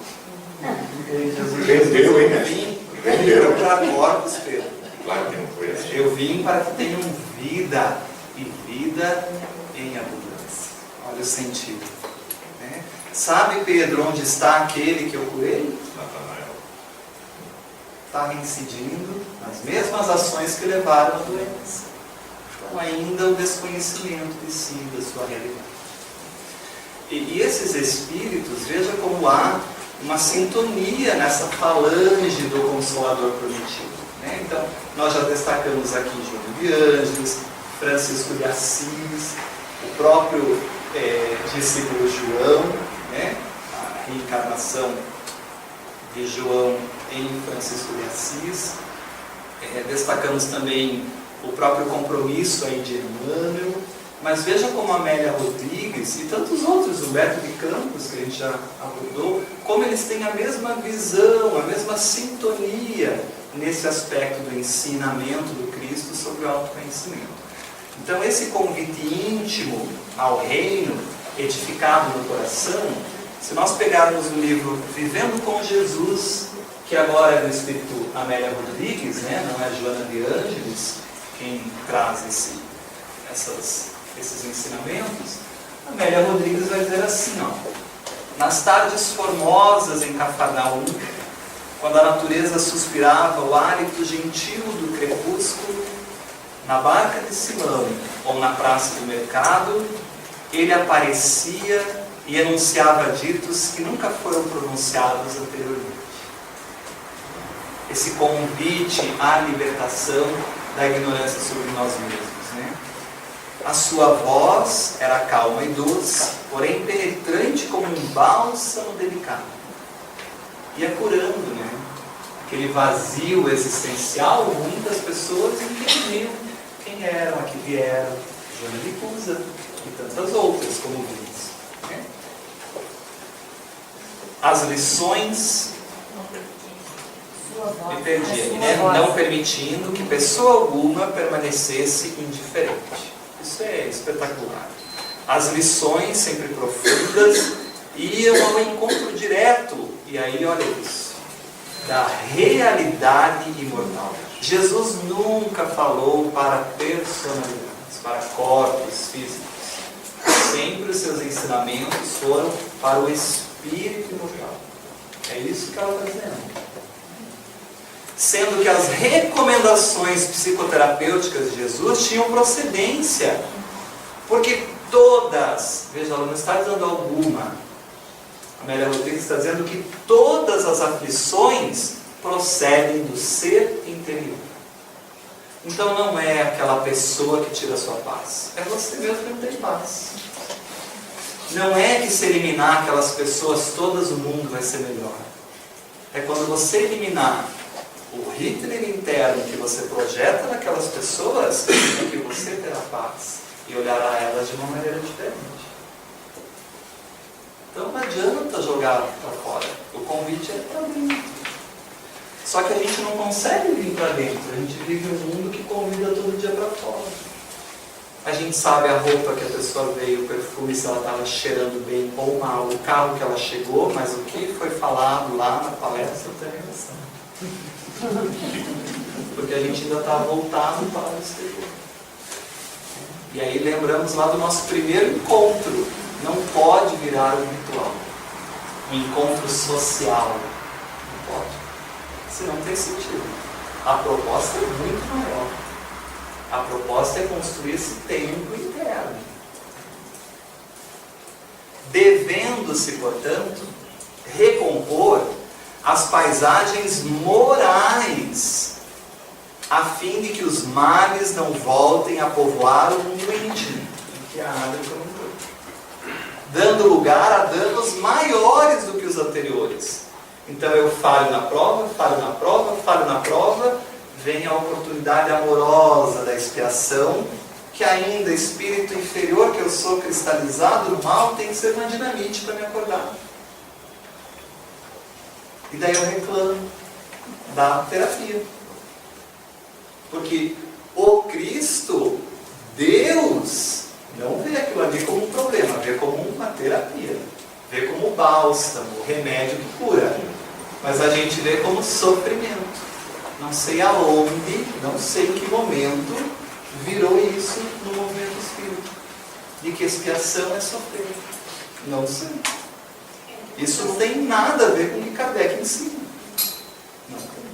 Jesus Vendeu, hein, eu vim para corpos, Pedro. Claro que não foi assim. Eu vim para que tenham vida, e vida em abundância. Olha o sentido. Né? Sabe, Pedro, onde está aquele que eu curei? Natanael. Está reincidindo nas mesmas ações que levaram a doença. Então, ainda o desconhecimento de si, da sua realidade. E esses espíritos, veja como há uma sintonia nessa falange do Consolador prometido, né? Então, nós já destacamos aqui João de Ângeles, Francisco de Assis, o próprio discípulo João, né? A reencarnação de João em Francisco de Assis. Destacamos também o próprio compromisso aí de Emmanuel, mas veja como Amélia Rodrigues e tantos outros, Humberto de Campos, que a gente já abordou, como eles têm a mesma visão, a mesma sintonia nesse aspecto do ensinamento do Cristo sobre o autoconhecimento. Então, esse convite íntimo ao reino, edificado no coração, se nós pegarmos o livro Vivendo com Jesus, que agora é do Espírito Amélia Rodrigues, né? Não é Joana de Ângeles quem traz esses ensinamentos, Amélia Rodrigues vai dizer assim, ó: nas tardes formosas em Cafarnaum, quando a natureza suspirava o hálito gentil do crepúsculo, na barca de Simão ou na praça do mercado, ele aparecia e enunciava ditos que nunca foram pronunciados anteriormente. Esse convite à libertação da ignorância sobre nós mesmos, né? A sua voz era calma e doce, porém penetrante como um bálsamo delicado. Ia curando, né? Aquele vazio existencial, muitas pessoas entendiam quem eram, a que vieram, Joana de Cusa e tantas outras, como vimos, né? As lições, me perdi aqui, né? Não permitindo que pessoa alguma permanecesse indiferente. Isso é espetacular. As lições, sempre profundas, iam ao encontro direto, e aí olha isso, da realidade imortal. Jesus nunca falou para personalidades, para corpos físicos. Sempre os seus ensinamentos foram para o espírito imortal. É isso que ela está dizendo. Sendo que as recomendações psicoterapêuticas de Jesus tinham procedência. Porque todas, veja, ela não está dizendo alguma. Amélia Rodrigues está dizendo que todas as aflições procedem do ser interior. Então não é aquela pessoa que tira a sua paz. É você mesmo que não tem paz. Não é que se eliminar aquelas pessoas, todas o mundo vai ser melhor. É quando você eliminar o Hitler interno que você projeta naquelas pessoas, é que você terá paz e olhará elas de uma maneira diferente. Então não adianta jogar para fora. O convite é para dentro. Só que a gente não consegue vir para dentro. A gente vive um mundo que convida todo dia para fora. A gente sabe a roupa que a pessoa veio, o perfume, se ela estava cheirando bem ou mal, o carro que ela chegou, mas o que foi falado lá na palestra não tem relação. Porque a gente ainda está voltado para o exterior. E aí lembramos lá do nosso primeiro encontro. Não pode virar um ritual, um encontro social. Não pode. Senão não tem sentido. A proposta é muito maior. A proposta é construir esse tempo interno. Devendo-se, portanto, recompor as paisagens morais, a fim de que os males não voltem a povoar o mundo íntimo, em que a água comentou, dando lugar a danos maiores do que os anteriores. Então eu falho na prova, vem a oportunidade amorosa da expiação, que ainda, espírito inferior que eu sou cristalizado no mal, tem que ser uma dinamite para me acordar. E daí eu reclamo da terapia. Porque o Cristo, Deus, não vê aquilo ali como um problema, vê como uma terapia. Vê como bálsamo, remédio que cura. Mas a gente vê como sofrimento. Não sei aonde, não sei em que momento virou isso no movimento espírita. De que expiação é sofrer. Não sei. Isso não tem nada a ver com o que Kardec ensina. Não tem.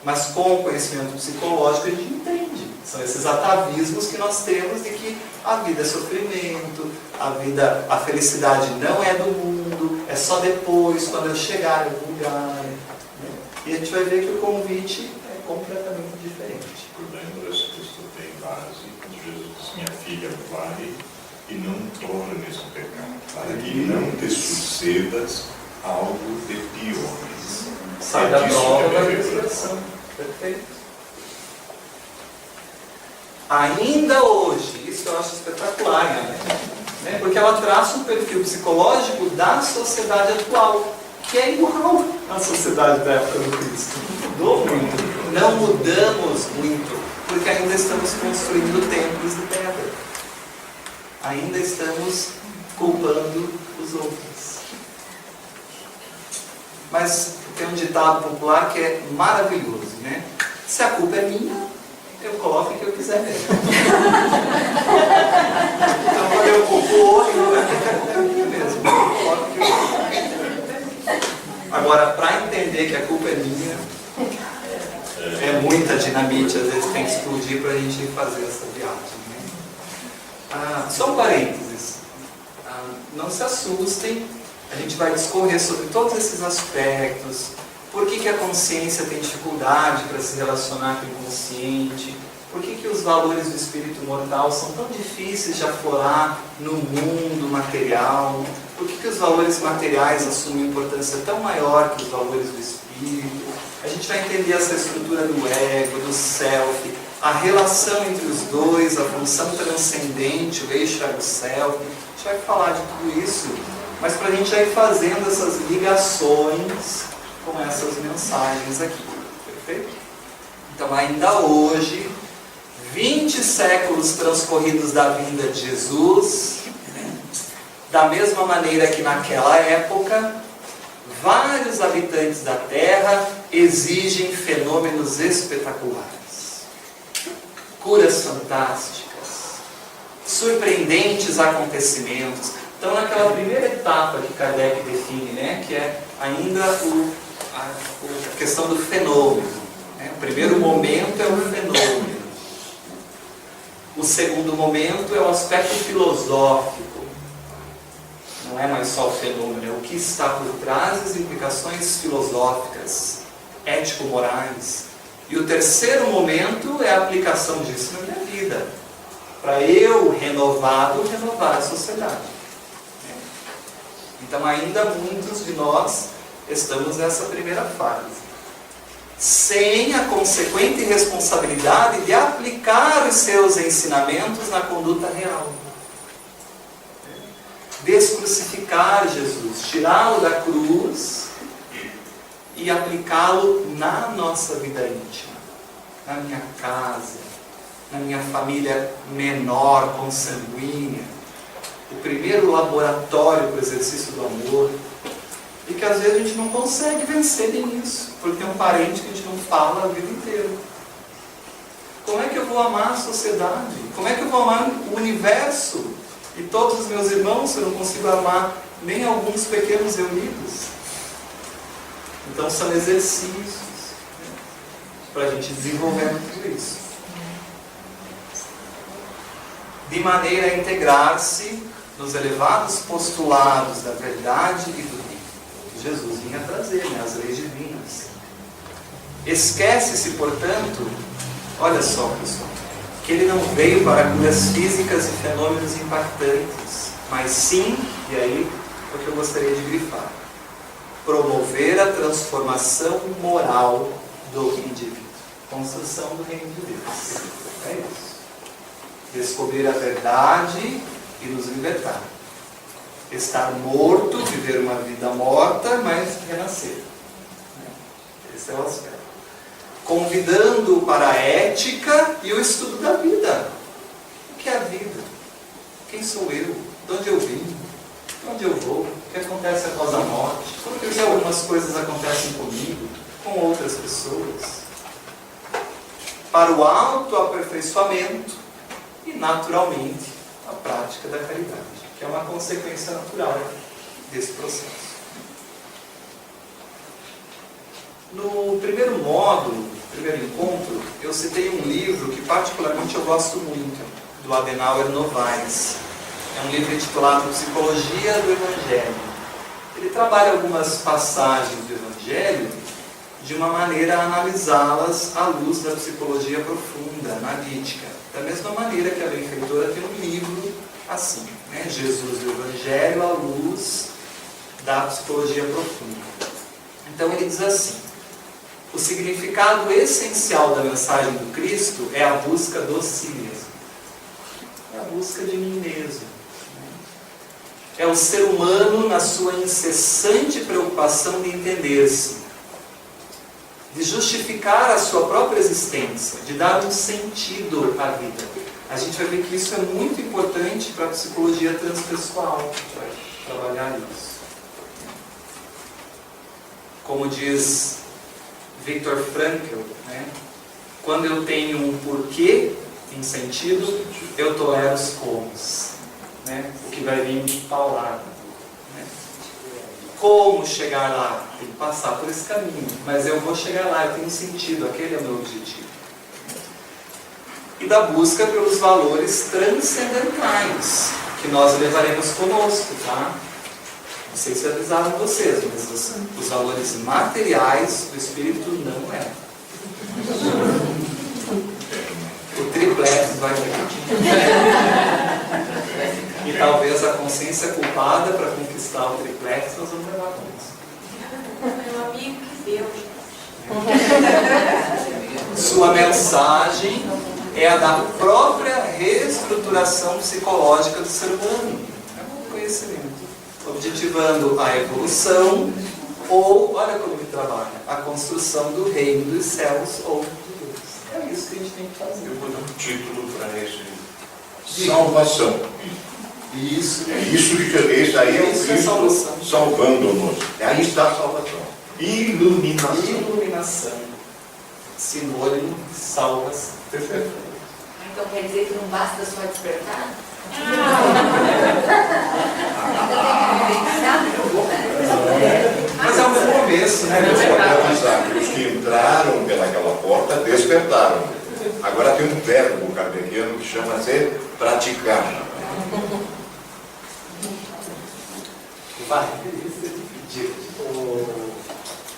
Mas com o conhecimento psicológico a gente entende. São esses atavismos que nós temos de que a vida é sofrimento, a felicidade não é do mundo, é só depois, quando eu chegar em algum lugar. Né? E a gente vai ver que o convite é completamente diferente. Portanto, esse texto tem base quando Jesus diz: minha filha, vai e não tornes a pecar, para que não te sucedas algo de pior. Sai da prova da ressurreição. Perfeito. Ainda hoje, isso eu acho espetacular, né? Porque ela traça um perfil psicológico da sociedade atual, que é igual à sociedade da época do Cristo. Mudou muito. Não mudamos muito, porque ainda estamos construindo templos de pedra. Ainda estamos culpando os outros. Mas tem um ditado popular que é maravilhoso, né? Se a culpa é minha, eu coloco o que eu quiser mesmo. Então, quando eu culpo o outro, a culpa é minha mesmo. Eu coloco o que eu quiser. Agora, para entender que a culpa é minha, é muita dinamite, às vezes tem que explodir para a gente fazer essa viagem. Né? Só um parênteses. Não se assustem, a gente vai discorrer sobre todos esses aspectos. Por que a consciência tem dificuldade para se relacionar com o inconsciente? Por que os valores do espírito mortal são tão difíceis de aflorar no mundo material? Por que os valores materiais assumem importância tão maior que os valores do espírito? A gente vai entender essa estrutura do ego, do self, a relação entre os dois, a função transcendente, o eixo ego-self. A gente vai falar de tudo isso, mas para a gente já ir fazendo essas ligações com essas mensagens aqui, perfeito? Então, ainda hoje, 20 séculos transcorridos da vinda de Jesus, da mesma maneira que naquela época, vários habitantes da Terra exigem fenômenos espetaculares, curas fantásticas, surpreendentes acontecimentos. Então, naquela primeira etapa que Kardec define, né, que é ainda a questão do fenômeno. Né? O primeiro momento é o fenômeno. O segundo momento é o aspecto filosófico. Não é mais só o fenômeno, é o que está por trás das implicações filosóficas, ético-morais. E o terceiro momento é a aplicação disso na minha vida. Para eu, renovado, renovar a sociedade. Então, ainda muitos de nós estamos nessa primeira fase, sem a consequente responsabilidade de aplicar os seus ensinamentos na conduta real. Descrucificar Jesus, tirá-lo da cruz e aplicá-lo na nossa vida íntima, na minha casa, na minha família menor, consanguínea, o primeiro laboratório para o exercício do amor. E que às vezes a gente não consegue vencer nisso, porque tem um parente que a gente não fala a vida inteira. Como é que eu vou amar a sociedade? Como é que eu vou amar o universo? E todos os meus irmãos, se eu não consigo amar nem alguns pequenos reunidos? Então são exercícios, né, para a gente desenvolver tudo isso. De maneira a integrar-se nos elevados postulados da verdade e do bem. Jesus vinha trazer, né, as leis divinas. Esquece-se, portanto, olha só, pessoal, que ele não veio para curas físicas e fenômenos impactantes, mas sim, e aí é o que eu gostaria de grifar, promover a transformação moral do indivíduo. Construção do reino de Deus. É isso. Descobrir a verdade e nos libertar. Estar morto, viver uma vida morta, mas renascer. Esse é o aspecto. Convidando para a ética e o estudo da vida. O que é a vida? Quem sou eu? De onde eu vim? De onde eu vou? O que acontece após a morte? Por que algumas coisas acontecem comigo, com outras pessoas? Para o autoaperfeiçoamento e, naturalmente, a prática da caridade, que é uma consequência natural desse processo. No primeiro módulo, a primeiro encontro, eu citei um livro que particularmente eu gosto muito, do Adenauer Novaes. É um livro intitulado Psicologia do Evangelho. Ele trabalha algumas passagens do Evangelho de uma maneira a analisá-las à luz da psicologia profunda, analítica. Da mesma maneira que a benfeitora tem um livro assim, né? Jesus do Evangelho à luz da psicologia profunda. Então ele diz assim: o significado essencial da mensagem do Cristo é a busca do si mesmo. É a busca de mim mesmo. É o ser humano na sua incessante preocupação de entender-se, de justificar a sua própria existência, de dar um sentido à vida. A gente vai ver que isso é muito importante para a psicologia transpessoal, para trabalhar isso. Como diz Viktor Frankl, né? Quando eu tenho um porquê em sentido, eu tolero os comos, né? O que vai vir paulado. Né? Como chegar lá? Tem que passar por esse caminho, mas eu vou chegar lá, eu tenho um sentido, aquele é o meu objetivo. E da busca pelos valores transcendentais, que nós levaremos conosco, tá? Não sei se avisaram vocês, mas os valores materiais do Espírito não é. O triplex vai vir. E talvez a consciência culpada para conquistar o triplex nós vamos levar conosco. Meu amigo que deu. Sua mensagem é a da própria reestruturação psicológica do ser humano. É um conhecimento. Objetivando a evolução ou, olha como ele trabalha, a construção do reino dos céus ou de Deus. É isso que a gente tem que fazer. Eu vou dar um título para esse: salvação. Isso. Isso aí é o Isso é Cristo salvação. salvando-nos. Aí está a salvação. Iluminação. Iluminação. Sinônimo de salvação. Perfeito. Então quer dizer que não basta só despertar? Mas é um começo, né? Deus pode avisar que os que entraram pelaquela porta despertaram. Agora tem um verbo kardeciano que chama-se praticar.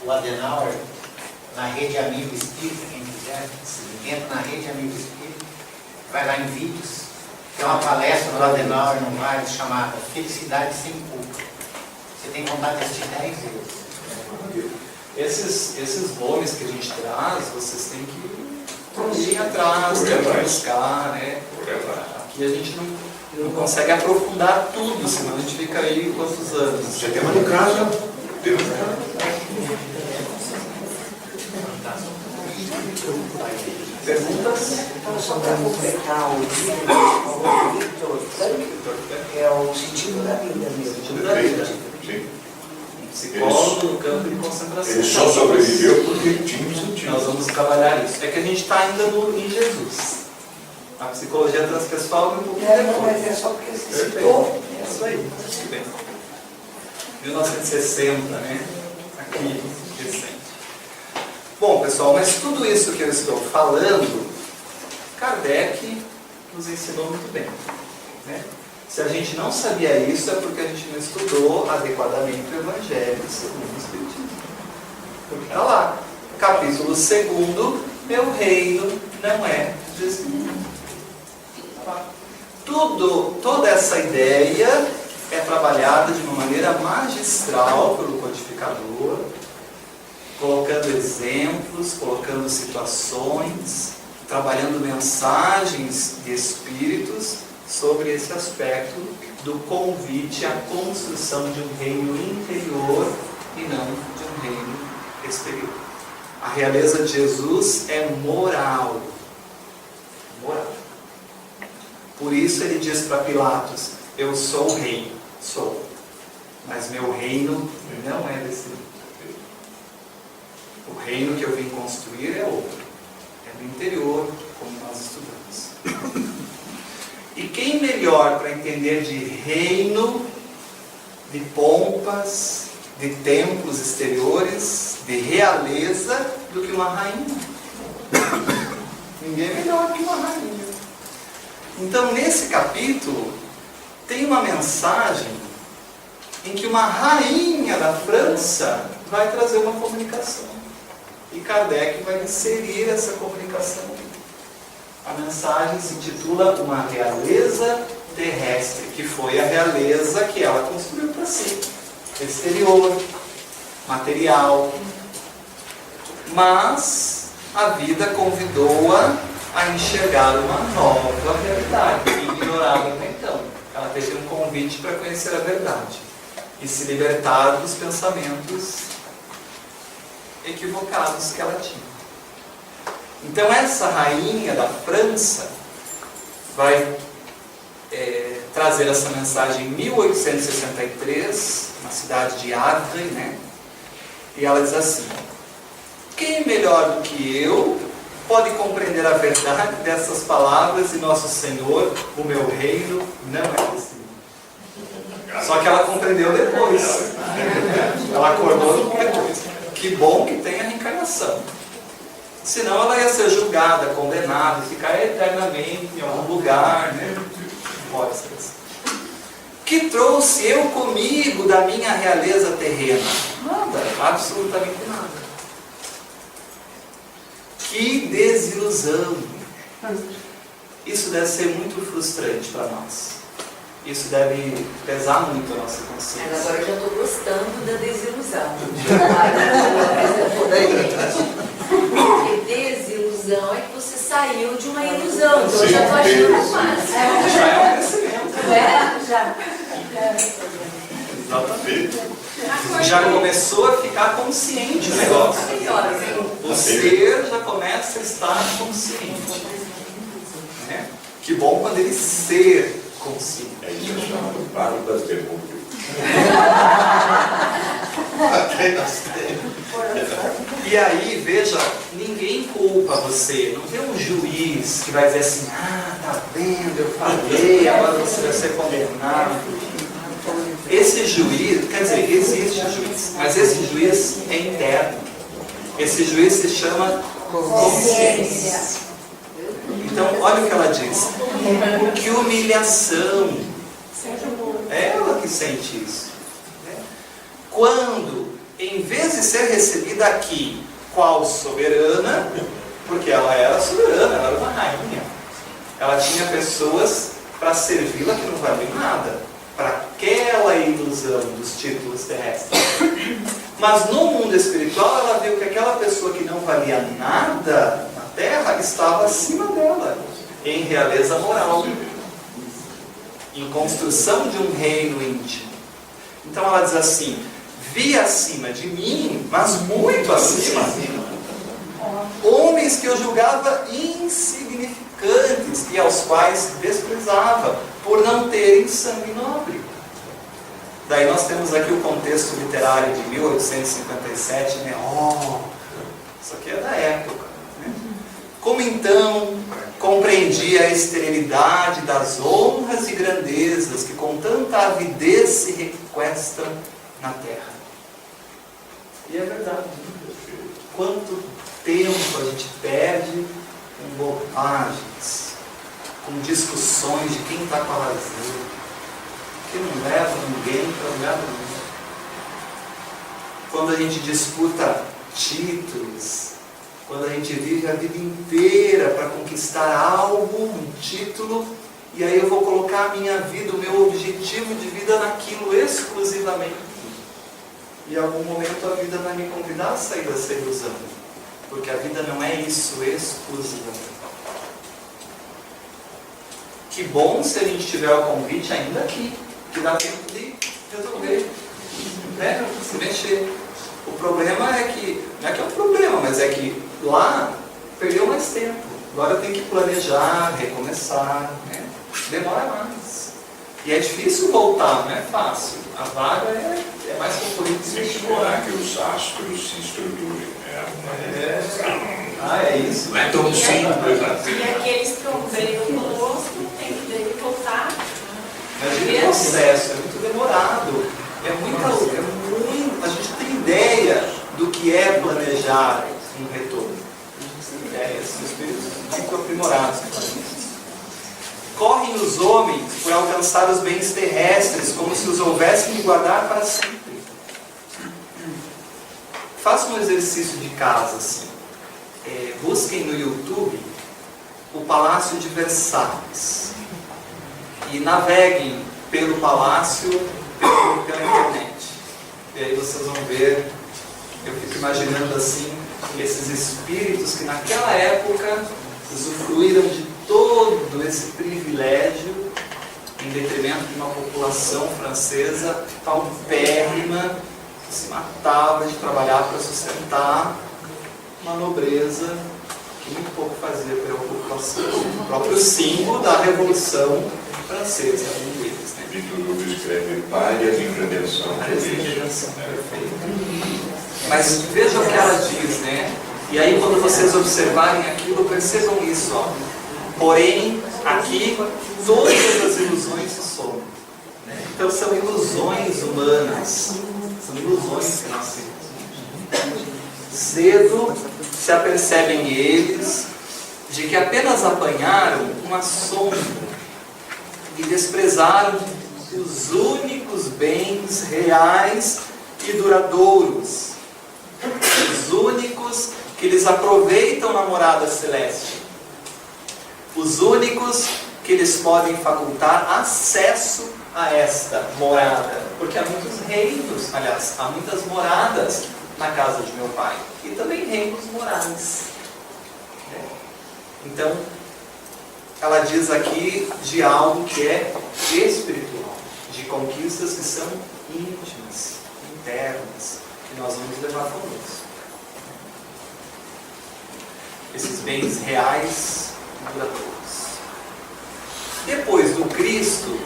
O Adenauer, na Rede Amigo Espírita, quem quiser, entra na Rede Amigo Espírita, vai lá em vídeos, tem uma palestra do Adenauer no Vale chamada Felicidade Sem Culpa. Você tem vontade de assistir 10 vezes. Esses nomes que a gente traz, vocês têm que ir atrás, tem que buscar, né? Aqui a gente não consegue aprofundar tudo, senão a gente fica aí quantos anos? Você tem uma de casa? Tem uma de casa. Perguntas? Então, só para completar o Victor Frankl, é o sentido da vida mesmo. Sentido da vida. Sim. Psicólogo no campo de concentração. Ele só sobreviveu porque tinha um sentido. Nós vamos trabalhar isso. É que a gente está ainda em Jesus. A psicologia transpessoal é um pouco Não, depois. mas é só porque você citou. É isso aí. Muito bem. 1960, né? Aqui, recente. Bom, pessoal, mas tudo isso que eu estou falando, Kardec nos ensinou muito bem. Né? Se a gente não sabia isso, é porque a gente não estudou adequadamente o Evangelho segundo o Espiritismo. Porque está lá. Capítulo 2, meu reino não é desse mundo. Tá lá. Toda essa ideia é trabalhada de uma maneira magistral pelo codificador, colocando exemplos, colocando situações, trabalhando mensagens de espíritos sobre esse aspecto do convite à construção de um reino interior e não de um reino exterior. A realeza de Jesus é moral. Moral. Por isso ele diz para Pilatos: eu sou o rei, sou, mas meu reino não é desse mundo. O reino que eu vim construir é outro, é do interior, como nós estudamos. E quem melhor para entender de reino, de pompas, de templos exteriores, de realeza, do que uma rainha? Ninguém é melhor que uma rainha. Então, nesse capítulo, tem uma mensagem em que uma rainha da França vai trazer uma comunicação. E Kardec vai inserir essa comunicação. A mensagem se intitula Uma Realeza Terrestre, que foi a realeza que ela construiu para si. Exterior, material. Mas a vida convidou-a a enxergar uma nova realidade, ignorada até então. Ela teve um convite para conhecer a verdade e se libertar dos pensamentos equivocados que ela tinha. Então essa rainha da França vai trazer essa mensagem em 1863, na cidade de Ardres, né? E ela diz assim: quem melhor do que eu pode compreender a verdade dessas palavras de Nosso Senhor, o meu reino não é possível. Só que ela compreendeu depois. Ela acordou depois. Que bom que tem a reencarnação. Senão ela ia ser julgada, condenada, ficar eternamente em algum lugar, né? Não pode ser assim. Que trouxe eu comigo da minha realeza terrena? Nada, absolutamente nada. Que desilusão! Isso deve ser muito frustrante para nós. Isso deve pesar muito a nossa consciência. Mas agora eu já estou gostando da desilusão. Porque desilusão é que você saiu de uma ilusão. Então eu já estou achando fácil. Já é um crescimento. Não é? Já. Exatamente. Já começou a ficar consciente o negócio. O ser já começa a estar consciente. Né? Que bom quando ele ser consciente. É isso que chama do paro das demônios. E aí, veja, ninguém culpa você. Não tem um juiz que vai dizer assim: ah, tá vendo, eu falei, agora você vai ser condenado. Esse juiz, quer dizer, existe juiz, mas esse juiz é interno. Esse juiz se chama consciência. Então, olha o que ela diz. Que humilhação. É ela que sente isso. Quando, em vez de ser recebida aqui, qual soberana, porque ela era soberana, ela era uma rainha. Ela tinha pessoas para servi-la que não valiam nada, para aquela ilusão dos títulos terrestres. Mas no mundo espiritual ela viu que aquela pessoa que não valia nada na Terra estava acima dela, em realeza moral, em construção de um reino íntimo. Então ela diz assim: vi acima de mim, mas muito acima, homens que eu julgava insignificantes e aos quais desprezava, por não terem sangue nobre. Daí nós temos aqui o contexto literário de 1857, né? Isso aqui é da época. Né? Como então compreendia a esterilidade das honras e grandezas que com tanta avidez se requestam na terra. E é verdade. Quanto tempo a gente perde com bobagens, com discussões de quem está com a razão, que não leva ninguém para lugar nenhum. Quando a gente disputa títulos, quando a gente vive a vida inteira para conquistar algo, um título, e aí eu vou colocar a minha vida, o meu objetivo de vida naquilo exclusivamente. E em algum momento a vida vai me convidar a sair dessa ilusão, porque a vida não é isso exclusivamente. Que bom se a gente tiver o convite ainda aqui, que dá tempo de resolver, né? Se mexer. O problema é que, não é que é um problema, mas é que lá perdeu mais tempo. Agora tem que planejar, recomeçar, né? Demora mais. E é difícil voltar, não é fácil. A vaga é mais concorrida. Tem que esperar que os astros se estruturem. É isso. Não é tão simples assim. E aqueles que veio conosco tem que voltar. Imagina o processo, é muito demorado. A gente tem ideia do que é planejar um retorno. A gente tem ideia. namorados. Correm os homens por alcançar os bens terrestres, como se os houvessem de guardar para sempre. Faça um exercício de casa, assim. Busquem no YouTube o Palácio de Versalhes e naveguem pelo palácio pela internet. E aí vocês vão ver, eu fico imaginando assim, esses espíritos que naquela época usufruíram de todo esse privilégio em detrimento de uma população francesa paupérrima, que se matava de trabalhar para sustentar uma nobreza que muito pouco fazia pela população. O próprio símbolo da Revolução Francesa, um deles, né? Vitor Hugo escreve Párias em Redenção. Párias em Redenção, perfeito. Mas veja o que ela diz, né? E aí quando vocês observarem aquilo, percebam isso, ó. Porém, aqui, todas as ilusões se somam. Né? Então são ilusões humanas. São ilusões que nós temos. Cedo se apercebem eles de que apenas apanharam uma sombra e desprezaram os únicos bens reais e duradouros, os únicos que eles aproveitam na morada celeste, os únicos que eles podem facultar acesso a esta morada, porque há muitos reinos, aliás, há muitas moradas na casa de meu pai, e também reinos morais. Então, ela diz aqui de algo que é espiritual, de conquistas que são íntimas, internas, que nós vamos levar conosco. Esses bens reais e duradouros. Depois do Cristo,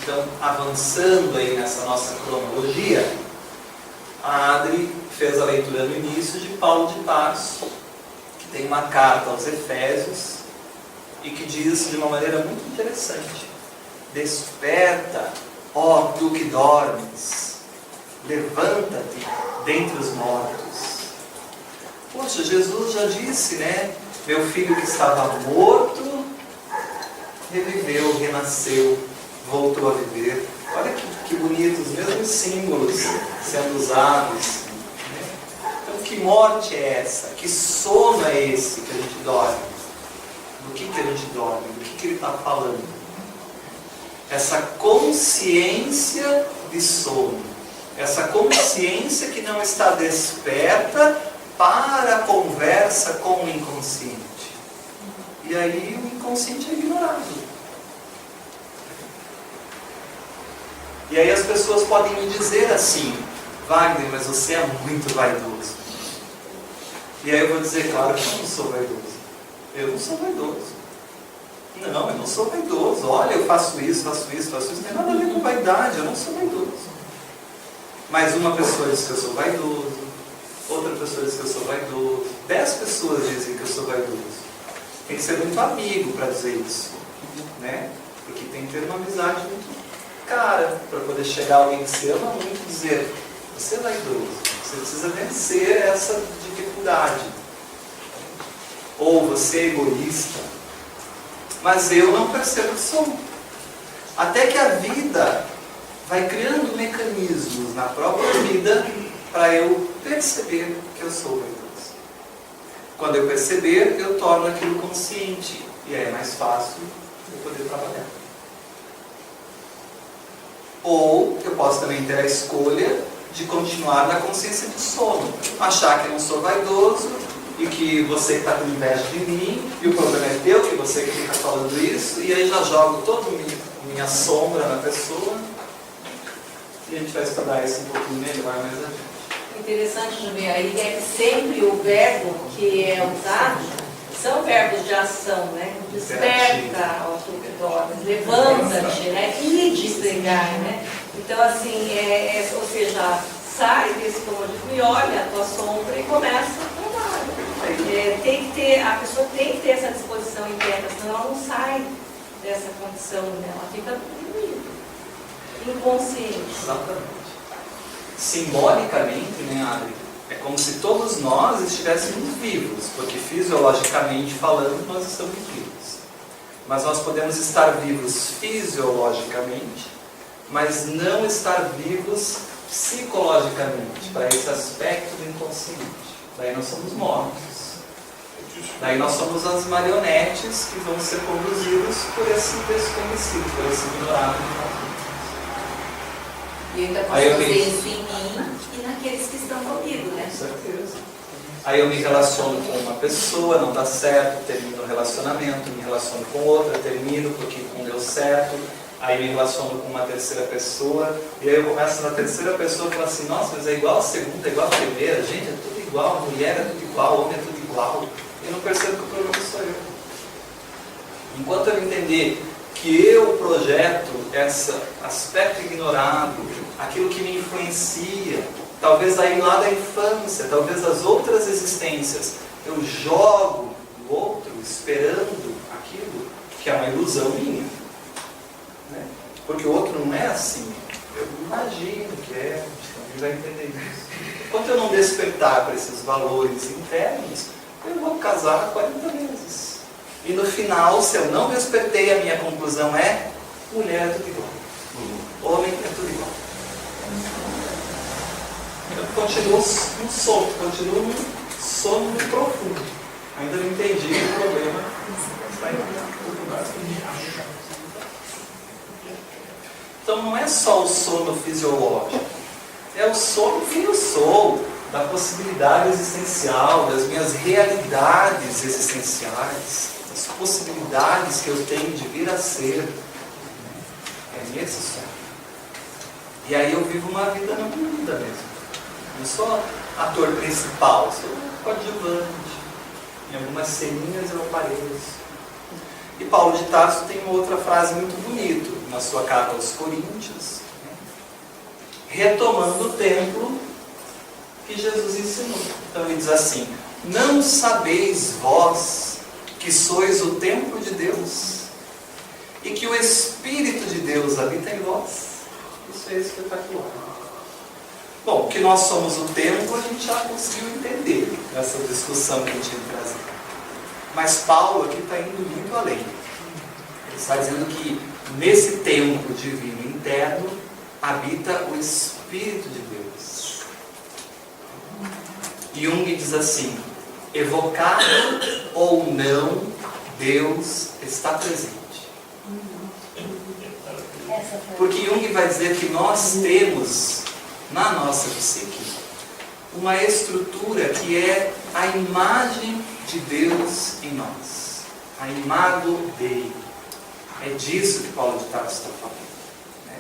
então, avançando aí nessa nossa cronologia, a Adri fez a leitura no início de Paulo de Tarso, que tem uma carta aos Efésios, e que diz de uma maneira muito interessante: desperta, ó tu que dormes, levanta-te dentre os mortos. Poxa, Jesus já disse, né? Meu filho que estava morto, reviveu, renasceu, voltou a viver. Olha que bonitos, os mesmos símbolos sendo usados. Então, que morte é essa? Que sono é esse que a gente dorme? Do que a gente dorme? Do que ele está falando? Essa consciência de sono. Essa consciência que não está desperta para a conversa com o inconsciente. E aí o inconsciente é ignorado. E aí as pessoas podem me dizer assim: Wagner, mas você é muito vaidoso. E aí eu vou dizer, claro que eu não sou vaidoso. Eu não sou vaidoso. Não, eu não sou vaidoso. Olha, eu faço isso. Não tem nada a ver com vaidade, eu não sou vaidoso. Mas uma pessoa diz que eu sou vaidoso, outra pessoa diz que eu sou vaidoso, 10 pessoas dizem que eu sou vaidoso. Tem que ser muito amigo para dizer isso, né? Porque tem que ter uma amizade muito cara para poder chegar alguém que se ama muito e dizer: você é vaidoso, você precisa vencer essa dificuldade. Ou você é egoísta. Mas eu não percebo que sou. Até que a vida vai criando mecanismos na própria vida para eu perceber que eu sou vaidoso. Quando eu perceber, eu torno aquilo consciente. E aí é mais fácil eu poder trabalhar. Ou eu posso também ter a escolha de continuar na consciência de sono. Achar que eu não sou vaidoso e que você está com inveja de mim e o problema é teu, que você que fica falando isso, e aí já jogo toda minha sombra na pessoa. E a gente vai estudar isso um pouquinho melhor mais adiante. Interessante de ver aí é que sempre o verbo que é usado são verbos de ação, né? Desperta, ó tu que dormes, levanta-te, né? E despregar, né? Então, assim, ou seja, sai desse comodismo e olha a tua sombra e começa a trabalhar. Tem que ter, a pessoa tem que ter essa disposição interna, senão ela não sai dessa condição, né? Ela fica inconsciente. Exatamente. Simbolicamente, né, Adri? É como se todos nós estivéssemos vivos, porque fisiologicamente falando nós estamos vivos. Mas nós podemos estar vivos fisiologicamente, mas não estar vivos psicologicamente, para esse aspecto do inconsciente. Daí nós somos mortos. Daí nós somos as marionetes que vão ser conduzidos por esse desconhecido, por esse ignorado de nós. E eu ainda posso Aí eu fazer penso- isso em mim e naqueles que estão comigo, né? Com certeza. Aí eu me relaciono com uma pessoa, não dá certo, termino o relacionamento, me relaciono com outra, termino porque não deu certo, aí me relaciono com uma terceira pessoa, e aí eu começo na terceira pessoa e falo assim, nossa, mas é igual a segunda, é igual a primeira, gente, é tudo igual, mulher é tudo igual, homem é tudo igual. Eu não percebo que o problema sou eu. Enquanto eu entender que eu projeto esse aspecto ignorado, aquilo que me influencia, talvez aí lá da infância, talvez das outras existências, eu jogo no outro esperando aquilo que é uma ilusão minha. Né? Porque o outro não é assim. Eu imagino que é, alguém vai entender isso. Enquanto eu não despertar para esses valores internos, eu vou casar 40 vezes. E no final, se eu não despertei, a minha conclusão é: mulher é tudo igual. Homem é tudo igual. Eu continuo no sono, continuo num sono muito profundo. Ainda não entendi o problema. Então não é só o sono fisiológico, é o sono que eu sou, da possibilidade existencial, das minhas realidades existenciais, das possibilidades que eu tenho de vir a ser. É nesse sono. E aí eu vivo uma vida na minha vida mesmo. Não sou ator principal, sou coadjuvante. Em algumas ceninhas eu apareço. E Paulo de Tarso tem uma outra frase muito bonita na sua carta aos Coríntios, né? Retomando o templo que Jesus ensinou. Então ele diz assim: não sabeis vós que sois o templo de Deus e que o Espírito de Deus habita em vós? Isso é espetacular. Bom, que nós somos o templo, a gente já conseguiu entender nessa discussão que a gente tem trazido. Mas Paulo aqui está indo muito além. Ele está dizendo que nesse templo divino interno habita o Espírito de Deus. Jung diz assim: evocado ou não, Deus está presente. Porque Jung vai dizer que nós temos na nossa psique uma estrutura que é a imagem de Deus em nós, a imago Dei. É disso que Paulo de Tarso está falando, né?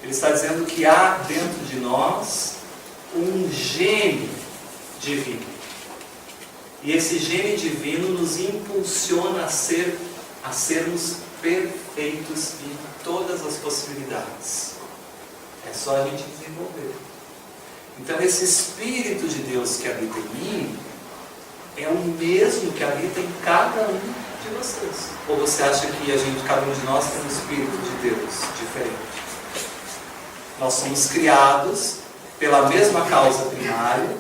Ele está dizendo que há dentro de nós um gene divino, e esse gene divino nos impulsiona a sermos perfeitos em todas as possibilidades. É só a gente desenvolver. Então esse Espírito de Deus que habita em mim é o mesmo que habita em cada um de vocês. Ou você acha que cada um de nós tem um Espírito de Deus diferente? Nós somos criados pela mesma causa primária,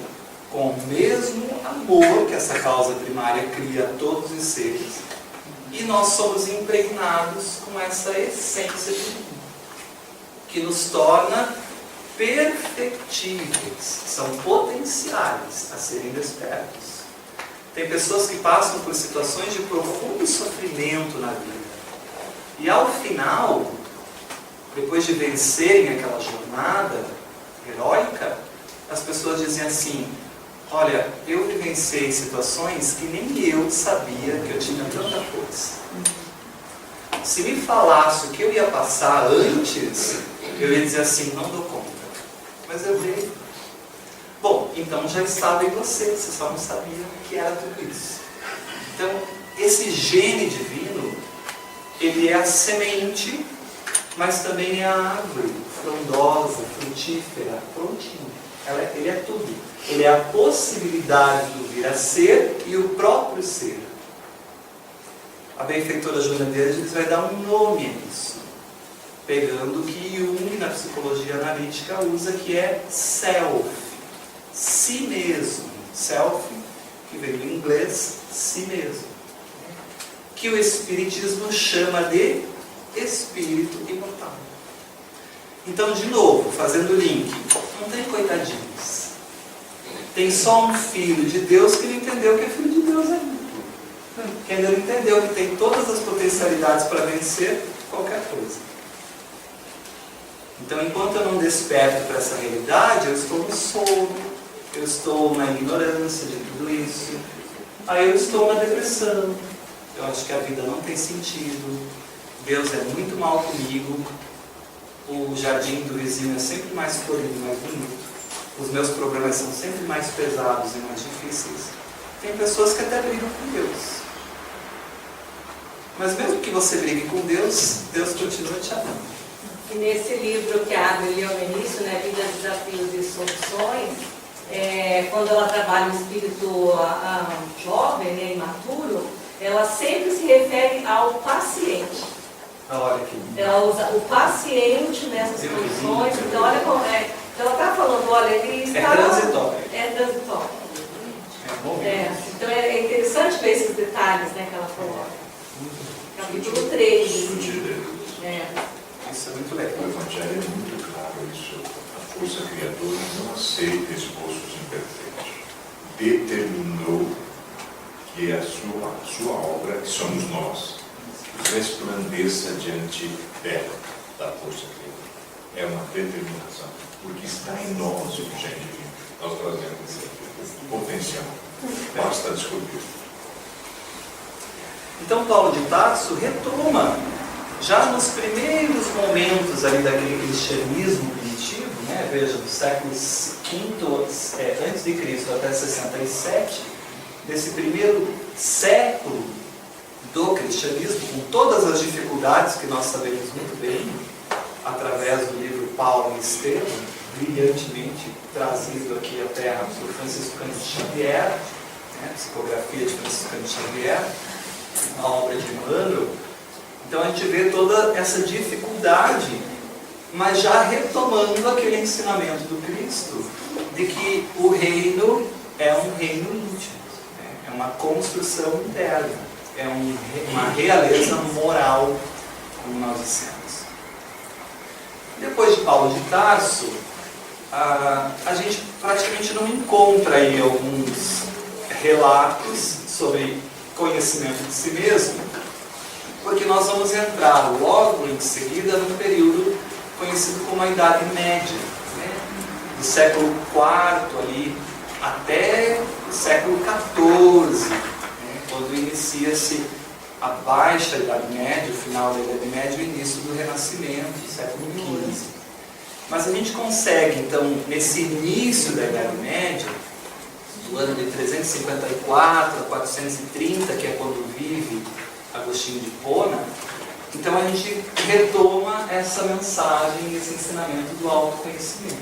com o mesmo amor que essa causa primária cria todos os seres, e nós somos impregnados com essa essência divina, que nos torna perfectíveis, são potenciais a serem despertos. Tem pessoas que passam por situações de profundo sofrimento na vida, e ao final, depois de vencerem aquela jornada heróica, as pessoas dizem assim: olha, eu vivenciei situações que nem eu sabia que eu tinha tanta força. Se me falasse o que eu ia passar antes, eu ia dizer assim: não dou conta. Mas eu veio. Bom, então já estava em você só não sabia que era tudo isso. Então, esse gene divino, ele é a semente, mas também é a árvore frondosa, frutífera, prontinho. Ele é tudo. Ele é a possibilidade do vir a ser e o próprio ser. A benfeitora Joana de Ângeles vai dar um nome a isso, pegando o que Jung, na psicologia analítica, usa, que é self. si mesmo. Self, que vem do inglês, si mesmo. Que o Espiritismo chama de espírito imortal. Então, de novo, fazendo o link, não tem coitadinhos. Tem só um filho de Deus que não entendeu que é filho de Deus ainda. Que ainda não entendeu que tem todas as potencialidades para vencer qualquer coisa. Então, enquanto eu não desperto para essa realidade, eu estou no sono, eu estou na ignorância de tudo isso, aí eu estou na depressão, eu acho que a vida não tem sentido, Deus é muito mal comigo, o jardim do vizinho é sempre mais florido e mais bonito, os meus problemas são sempre mais pesados e mais difíceis. Tem pessoas que até brigam com Deus. Mas mesmo que você brigue com Deus, Deus continua te amando. E nesse livro que a Adri leu no início, né, Vida, Desafios e Soluções, quando ela trabalha o espírito jovem, né, imaturo, ela sempre se refere ao paciente. Olha aqui. Ela usa o paciente nessas condições. Então, olha como é. Então, ela está falando, olha, ele está... É transitório. É transitório. É bom mesmo. Então, é interessante ver esses detalhes, né, que ela coloca. Capítulo 3. Isso é muito legal. O Evangelho é muito claro isso. A força criadora não aceita esboços imperfeitos. Determinou que a sua obra, que somos nós, resplandeça diante dela, da força criadora. É uma determinação, porque está em nós o gênio divino. Nós trazemos esse potencial. Basta descobrir. Então Paulo de Tarso retoma, já nos primeiros momentos ali daquele cristianismo primitivo, né, veja, do século V antes de Cristo até 67, desse primeiro século do cristianismo, com todas as dificuldades que nós sabemos muito bem, através do livro Paulo e Estevão, brilhantemente trazido aqui à Terra por Francisco Cândido Xavier, né, psicografia de Francisco Cândido Xavier, a obra de Emmanuel. Então a gente vê toda essa dificuldade, mas já retomando aquele ensinamento do Cristo, de que o reino é um reino íntimo, né? É uma construção interna, é uma realeza moral, como nós dissemos. Depois de Paulo de Tarso, a gente praticamente não encontra aí alguns relatos sobre conhecimento de si mesmo, porque nós vamos entrar logo em seguida no período conhecido como a Idade Média, né? Do século IV ali até o século XIV, né? Quando inicia-se a Baixa Idade Média, o final da Idade Média e o início do Renascimento, século XV. Mas a gente consegue, então, nesse início da Idade Média, do ano de 354 a 430, que é quando vive Agostinho de Hipona, então a gente retoma essa mensagem, esse ensinamento do autoconhecimento.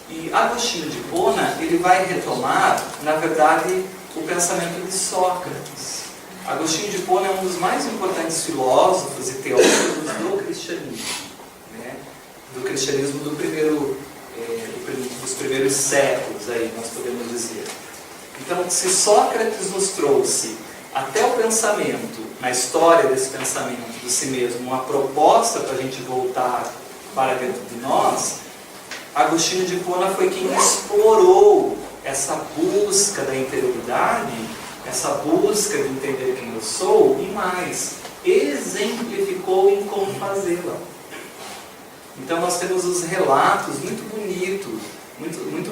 E Agostinho de Hipona, ele vai retomar, na verdade, o pensamento de Sócrates. Agostinho de Hipona é um dos mais importantes filósofos e teólogos do cristianismo, né? Do cristianismo dos primeiros séculos, aí nós podemos dizer. Então, se Sócrates nos trouxe até o pensamento, na história desse pensamento de si mesmo, uma proposta para a gente voltar para dentro de nós, Agostinho de Hipona foi quem explorou essa busca da interioridade, essa busca de entender quem eu sou, e mais, exemplificou em como fazê-la. Então nós temos os relatos muito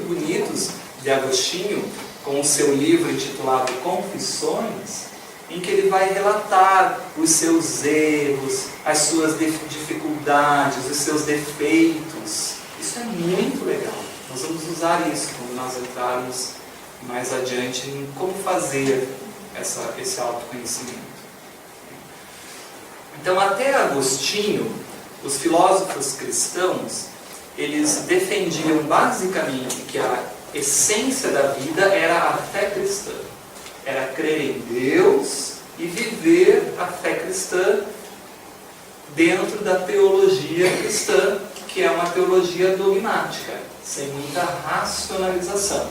bonitos de Agostinho, com o seu livro intitulado Confissões, em que ele vai relatar os seus erros, as suas dificuldades, os seus defeitos. Isso é muito legal. Nós vamos usar isso quando nós entrarmos mais adiante em como fazer esse autoconhecimento. Então, até Agostinho, os filósofos cristãos, eles defendiam basicamente que a essência da vida era a fé cristã. Era crer em Deus e viver a fé cristã dentro da teologia cristã, que é uma teologia dogmática, sem muita racionalização.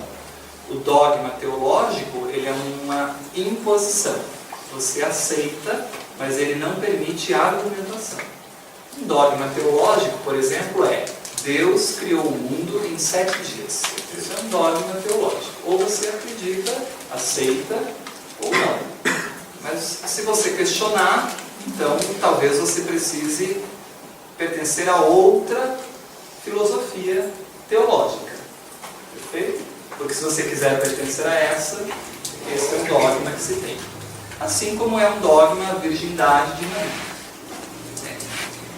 O dogma teológico, ele é uma imposição. Você aceita, mas ele não permite argumentação. Um dogma teológico, por exemplo, é: Deus criou o mundo em 7 dias. Isso é um dogma teológico. Ou você acredita, aceita, ou não. Mas se você questionar, então talvez você precise pertencer a outra filosofia teológica. Perfeito? Porque se você quiser pertencer a essa, esse é um dogma que se tem. Assim como é um dogma a virgindade de Maria.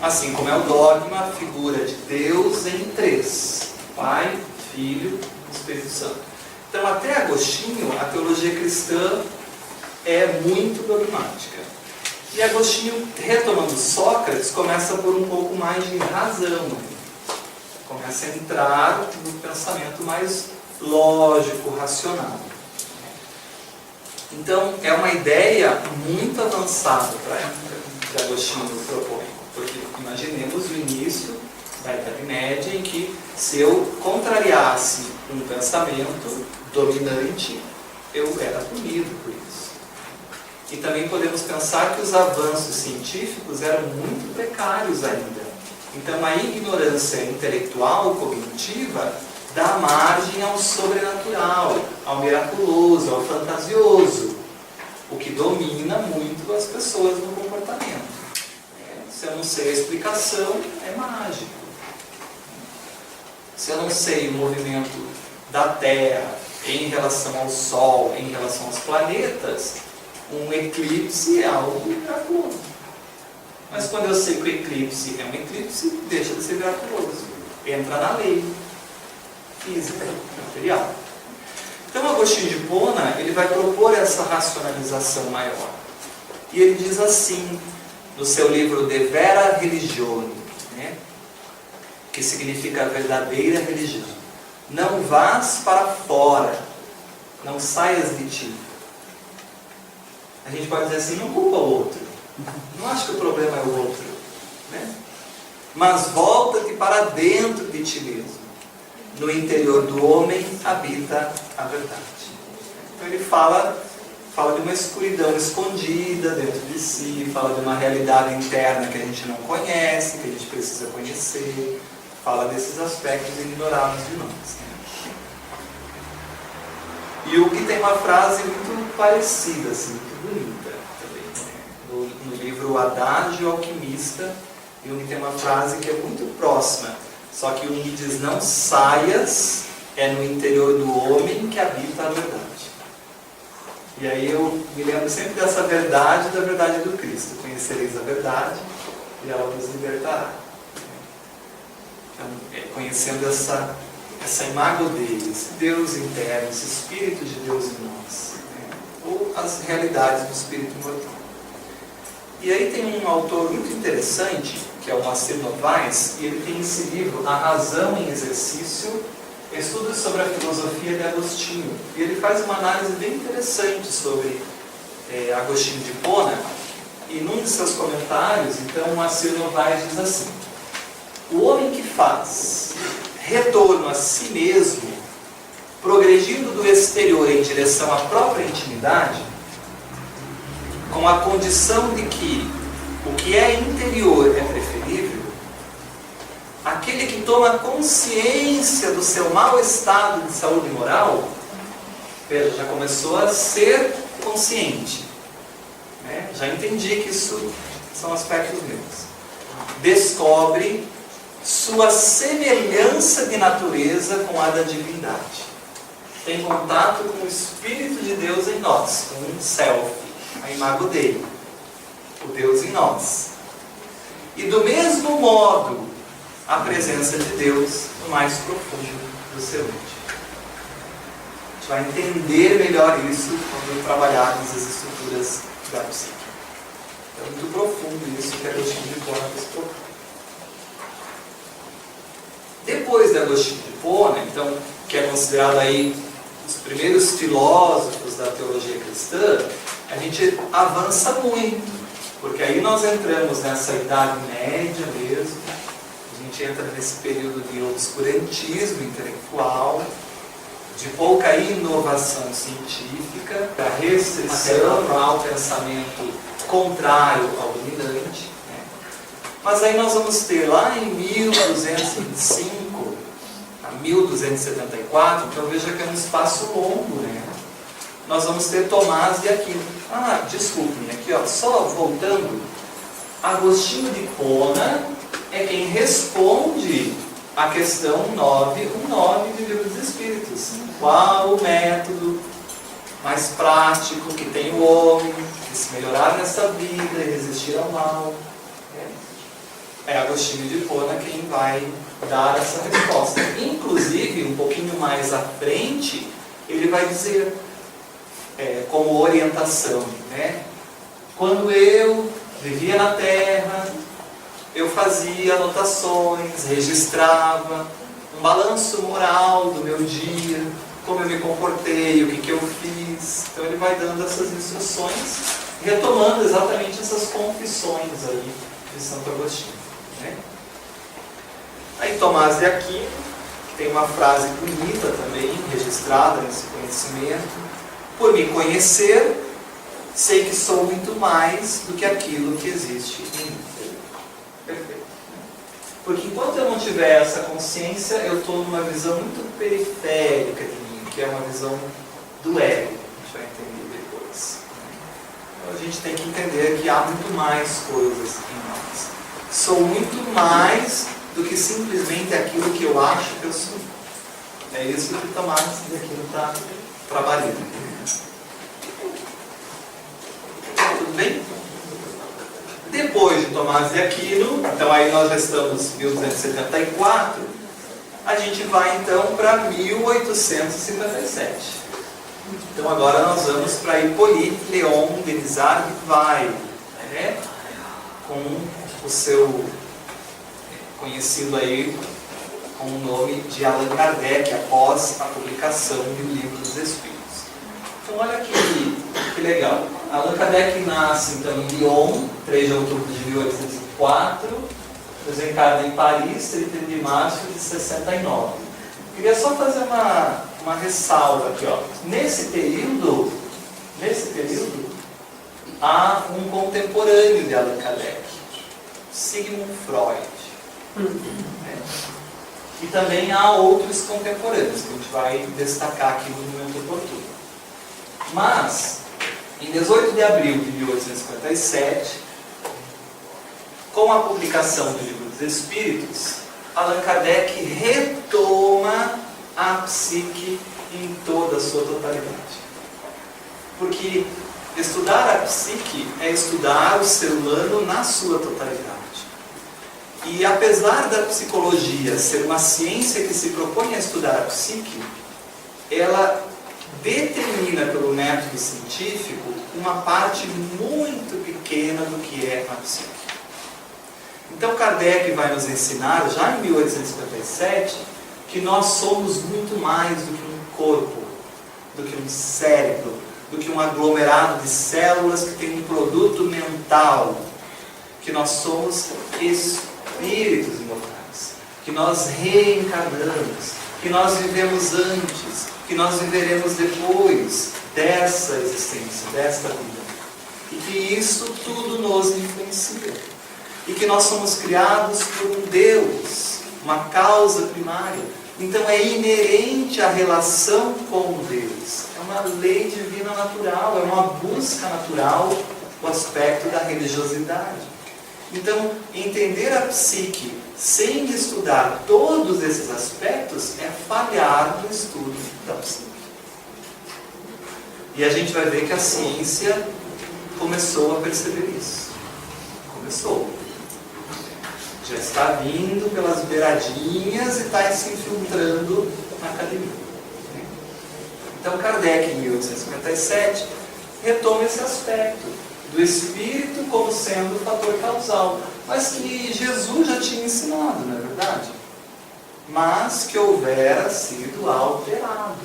Assim como é o dogma a figura de Deus em 3. Pai, Filho e Espírito Santo. Então, até Agostinho, a teologia cristã é muito dogmática. E Agostinho, retomando Sócrates, começa por um pouco mais de razão. Começa a entrar no pensamento mais lógico, racional. Então, é uma ideia muito avançada para a época que Agostinho propõe. Porque imaginemos o início da Idade Média, em que se eu contrariasse um pensamento dominante, eu era punido por isso. E também podemos pensar que os avanços científicos eram muito precários ainda. Então a ignorância intelectual, cognitiva, dá margem ao sobrenatural, ao miraculoso, ao fantasioso, o que domina muito as pessoas no comportamento. Se eu não sei a explicação, é mágico. Se eu não sei o movimento da Terra em relação ao Sol, em relação aos planetas, um eclipse é algo miraculoso. Mas quando eu sei que o eclipse é um eclipse, deixa de ser miraculoso. Entra na lei física, material. Então Agostinho de Hipona, ele vai propor essa racionalização maior. E ele diz assim, no seu livro De Vera Religione, né, que significa verdadeira religião: não vás para fora, não saias de ti. A gente pode dizer assim: não culpa o outro, não acho que o problema é o outro, né? Mas volta-te para dentro de ti mesmo. No interior do homem habita a verdade. Então ele fala de uma escuridão escondida dentro de si, fala de uma realidade interna que a gente não conhece, que a gente precisa conhecer, fala desses aspectos ignorados de nós. E o que tem uma frase muito parecida, assim, muito bonita também, né? No livro Adágio Alquimista, e o que tem uma frase que é muito próxima, só que o que diz: não saias, é no interior do homem que habita a verdade. E aí eu me lembro sempre dessa verdade, da verdade do Cristo: conhecereis a verdade e ela vos libertará. Então, conhecendo essa imagem dele, esse Deus interno, esse Espírito de Deus em nós, né? Ou as realidades do Espírito imortal. E aí tem um autor muito interessante, que é o Moacir Novaes, e ele tem esse livro, A Razão em Exercício, Estudos sobre a Filosofia de Agostinho. E ele faz uma análise bem interessante sobre Agostinho de Hipona, e num de seus comentários, então, o Moacir Novaes diz assim: o homem que faz retorno a si mesmo, progredindo do exterior em direção à própria intimidade, com a condição de que o que é interior é preferível, aquele que toma consciência do seu mau estado de saúde moral, veja, já começou a ser consciente, né? Já entendi que isso são aspectos meus. Descobre sua semelhança de natureza com a da divindade. Tem contato com o Espírito de Deus em nós, com um self, a imagem dele, o Deus em nós. E do mesmo modo, a presença de Deus no mais profundo do seu íntimo. A gente vai entender melhor isso quando trabalharmos as estruturas da psique. É muito profundo isso que Agostinho de Hipona nos propõe. Depois de Agostinho de Hipona, então, que é considerado aí os primeiros filósofos da teologia cristã, a gente avança muito, porque aí nós entramos nessa Idade Média mesmo, a gente entra nesse período de obscurantismo intelectual, de pouca inovação científica, da restrição ao pensamento contrário ao dominante, né? Mas aí nós vamos ter lá em 1225 a 1274, então veja que é um espaço longo, né? Nós vamos ter Tomás de Aquino. Desculpem, aqui ó, só voltando, Agostinho de Hipona é quem responde a questão 919 do Livro dos Espíritos. Qual o método mais prático que tem o homem de se melhorar nessa vida e resistir ao mal? É Agostinho de Hipona quem vai dar essa resposta. Inclusive, um pouquinho mais à frente, ele vai dizer, como orientação, né? Quando eu vivia na Terra, eu fazia anotações, registrava um balanço moral do meu dia, como eu me comportei, o que eu fiz. Então ele vai dando essas instruções, retomando exatamente essas confissões aí de Santo Agostinho, né? Aí Tomás de Aquino, que tem uma frase bonita também, registrada nesse conhecimento: por me conhecer, sei que sou muito mais do que aquilo que existe em mim. Perfeito. Porque enquanto eu não tiver essa consciência, eu estou numa visão muito periférica de mim, que é uma visão do ego. A gente vai entender depois. Então a gente tem que entender que há muito mais coisas em nós. Sou muito mais do que simplesmente aquilo que eu acho que eu sou. É isso que Tomás de Aquino está trabalhando. Tudo bem? Depois de Tomás de Aquino, então aí nós já estamos em 1274, a gente vai então para 1857. Então agora nós vamos para Hippolyte Léon Denis Argyll, né? Com o seu conhecido aí com o nome de Allan Kardec, após a publicação do Livro dos Espíritos. Então olha que legal. Allan Kardec nasce então em Lyon, 3 de outubro de 1804, desencarna em Paris, 31 de março de 69. Queria só fazer uma ressalva aqui, ó. Nesse período, há um contemporâneo de Allan Kardec, Sigmund Freud. E também há outros contemporâneos, que a gente vai destacar aqui no momento oportuno. Mas, em 18 de abril de 1857, com a publicação do Livro dos Espíritos, Allan Kardec retoma a psique em toda a sua totalidade. Porque estudar a psique é estudar o ser humano na sua totalidade. E apesar da psicologia ser uma ciência que se propõe a estudar a psique, ela determina pelo método científico uma parte muito pequena do que é a psique. Então Kardec vai nos ensinar, já em 1857, que nós somos muito mais do que um corpo, do que um cérebro, do que um aglomerado de células que tem um produto mental, que nós somos espíritos imortais, que nós reencarnamos, que nós vivemos antes, que nós viveremos depois dessa existência, desta vida. E que isso tudo nos influencia. E que nós somos criados por um Deus, uma causa primária. Então é inerente à relação com Deus. É uma lei divina natural, é uma busca natural o aspecto da religiosidade. Então, entender a psique sem estudar todos esses aspectos é falhar no estudo da psique. E a gente vai ver que a ciência começou a perceber isso. Começou. Já está vindo pelas beiradinhas e está se infiltrando na academia. Então Kardec, em 1857, retoma esse aspecto do espírito como sendo o fator causal, mas que Jesus já tinha ensinado, não é verdade? Mas que houvera sido alterado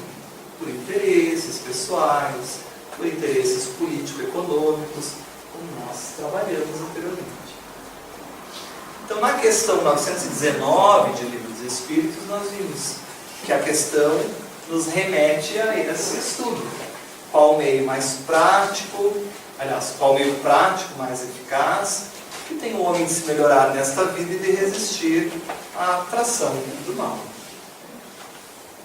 por interesses pessoais, por interesses político-econômicos, como nós trabalhamos anteriormente. Então, na questão 919 de Livro dos Espíritos, nós vimos que a questão nos remete a esse estudo. Qual o meio mais prático, aliás, qual o meio prático mais eficaz, que tem o homem de se melhorar nesta vida e de resistir à atração do mal.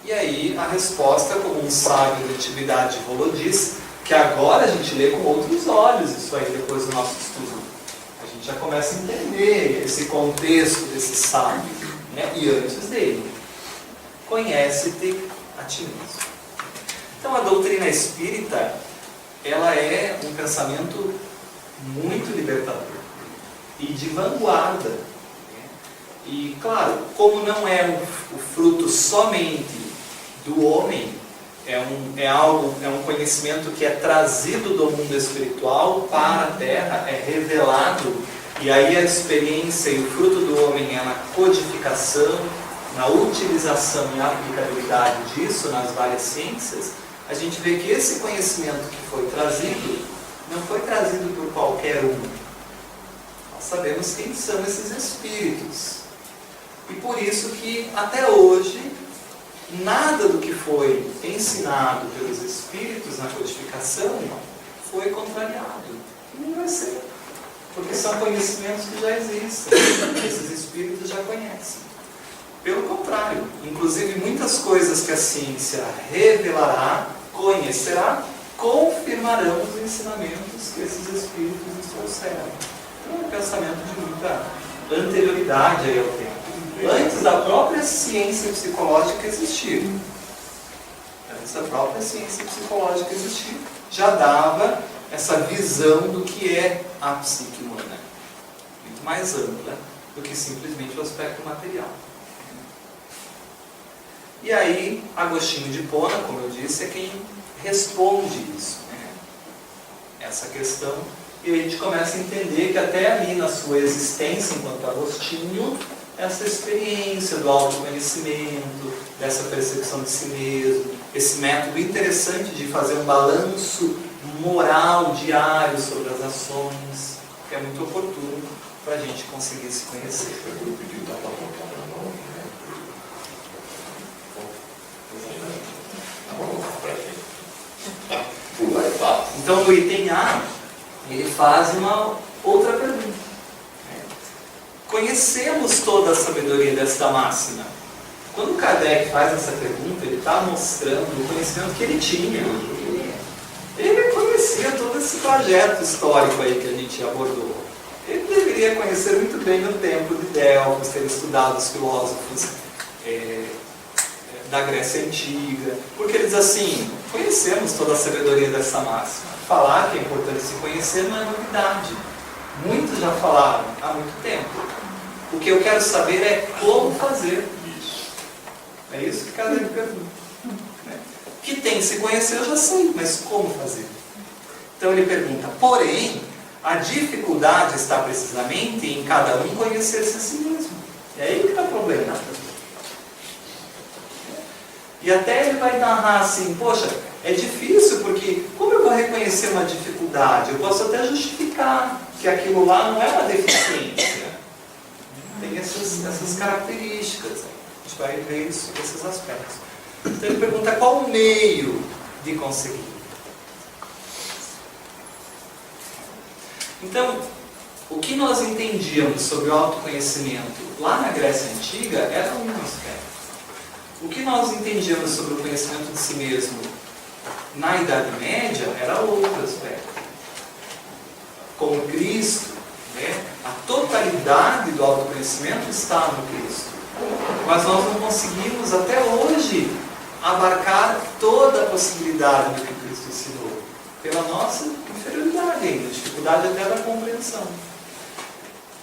E aí, a resposta, como um sábio de atividade rolou diz, que agora a gente lê com outros olhos isso aí depois do nosso estudo. A gente já começa a entender esse contexto desse sábio, né? E antes dele. Conhece-te a ti mesmo. Então a doutrina espírita, ela é um pensamento muito libertador e de vanguarda. E claro, como não é o fruto somente do homem, é um conhecimento que é trazido do mundo espiritual para a Terra, é revelado, e aí a experiência e o fruto do homem é na codificação, na utilização e aplicabilidade disso nas várias ciências. A gente vê que esse conhecimento que foi trazido, não foi trazido por qualquer um. Nós sabemos quem são esses espíritos. E por isso que até hoje, nada do que foi ensinado pelos espíritos na codificação foi contrariado. Não vai ser. Porque são conhecimentos que já existem. Esses espíritos já conhecem. Pelo contrário, inclusive muitas coisas que a ciência revelará, conhecerá, confirmarão os ensinamentos que esses espíritos nos trouxeram. Então é um pensamento de muita anterioridade aí ao tempo. Antes da própria ciência psicológica existir. Antes da própria ciência psicológica existir, já dava essa visão do que é a psique humana. Muito mais ampla do que simplesmente o aspecto material. E aí, Agostinho de Hipona, como eu disse, é quem responde isso, né? Essa questão. E aí a gente começa a entender que até ali na sua existência enquanto Agostinho, essa experiência do autoconhecimento, dessa percepção de si mesmo, esse método interessante de fazer um balanço moral diário sobre as ações, que é muito oportuno para a gente conseguir se conhecer. Então, no item A, ele faz uma outra pergunta. Conhecemos toda a sabedoria desta máxima? Quando Kardec faz essa pergunta, ele está mostrando o conhecimento que ele tinha. Ele conhecia todo esse trajeto histórico aí que a gente abordou. Ele deveria conhecer muito bem o templo de Delfos, ter estudado os filósofos da Grécia Antiga, porque ele diz assim, conhecemos toda a sabedoria dessa máxima. Falar que é importante se conhecer não é novidade. Muitos já falaram há muito tempo. O que eu quero saber é como fazer isso. É isso que cada um pergunta. Que tem que se conhecer eu já sei, mas como fazer? Então ele pergunta, porém, a dificuldade está precisamente em cada um conhecer-se a si mesmo. É aí que está o problema. E até ele vai narrar assim, poxa, é difícil porque como eu vou reconhecer uma dificuldade? Eu posso até justificar que aquilo lá não é uma deficiência. Tem essas características. A gente vai ver esses aspectos. Então ele pergunta qual o meio de conseguir. Então, o que nós entendíamos sobre o autoconhecimento lá na Grécia Antiga era um aspecto. O que nós entendíamos sobre o conhecimento de si mesmo na Idade Média era outro aspecto. Com Cristo, né, a totalidade do autoconhecimento está no Cristo. Mas nós não conseguimos até hoje abarcar toda a possibilidade do que Cristo ensinou, pela nossa inferioridade ainda, dificuldade até da compreensão.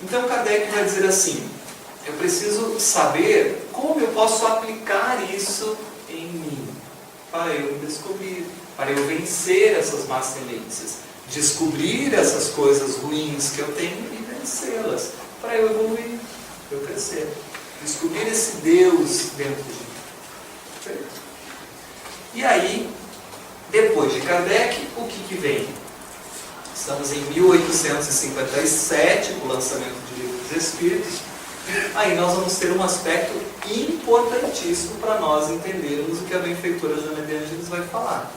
Então Kardec vai dizer assim, eu preciso saber como eu posso aplicar isso em mim, para eu me descobrir, para eu vencer essas más tendências, descobrir essas coisas ruins que eu tenho e vencê-las, para eu evoluir, eu crescer, descobrir esse Deus dentro de mim. Perfeito? E aí, depois de Kardec, o que vem? Estamos em 1857, com o lançamento de Livro dos Espíritos. Aí nós vamos ter um aspecto importantíssimo para nós entendermos o que a benfeitora Joana de Ângeles vai falar.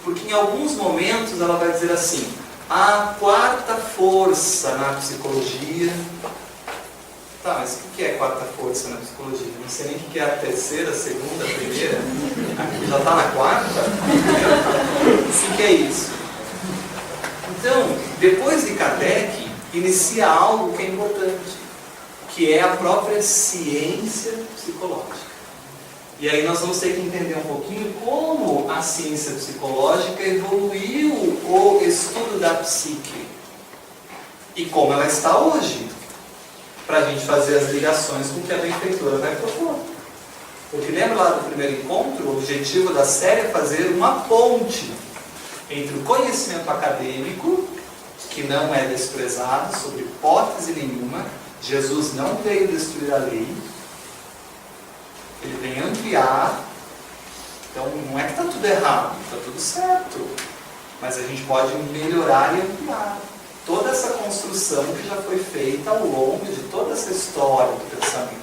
Porque em alguns momentos ela vai dizer assim, a quarta força na psicologia. Tá, mas o que é quarta força na psicologia? Não sei nem o que é a terceira, a segunda, a primeira. Aqui já está na quarta? O que é isso? Então, depois de Kardec, inicia algo que é importante, que é a própria ciência psicológica. E aí nós vamos ter que entender um pouquinho como a ciência psicológica evoluiu o estudo da psique e como ela está hoje, para a gente fazer as ligações com o que a benfeitora vai propor. Porque lembra lá do primeiro encontro, o objetivo da série é fazer uma ponte entre o conhecimento acadêmico, que não é desprezado, sob hipótese nenhuma. Jesus não veio destruir a lei, ele vem ampliar. Então não é que está tudo errado, está tudo certo, mas a gente pode melhorar e ampliar toda essa construção que já foi feita ao longo de toda essa história do pensamento.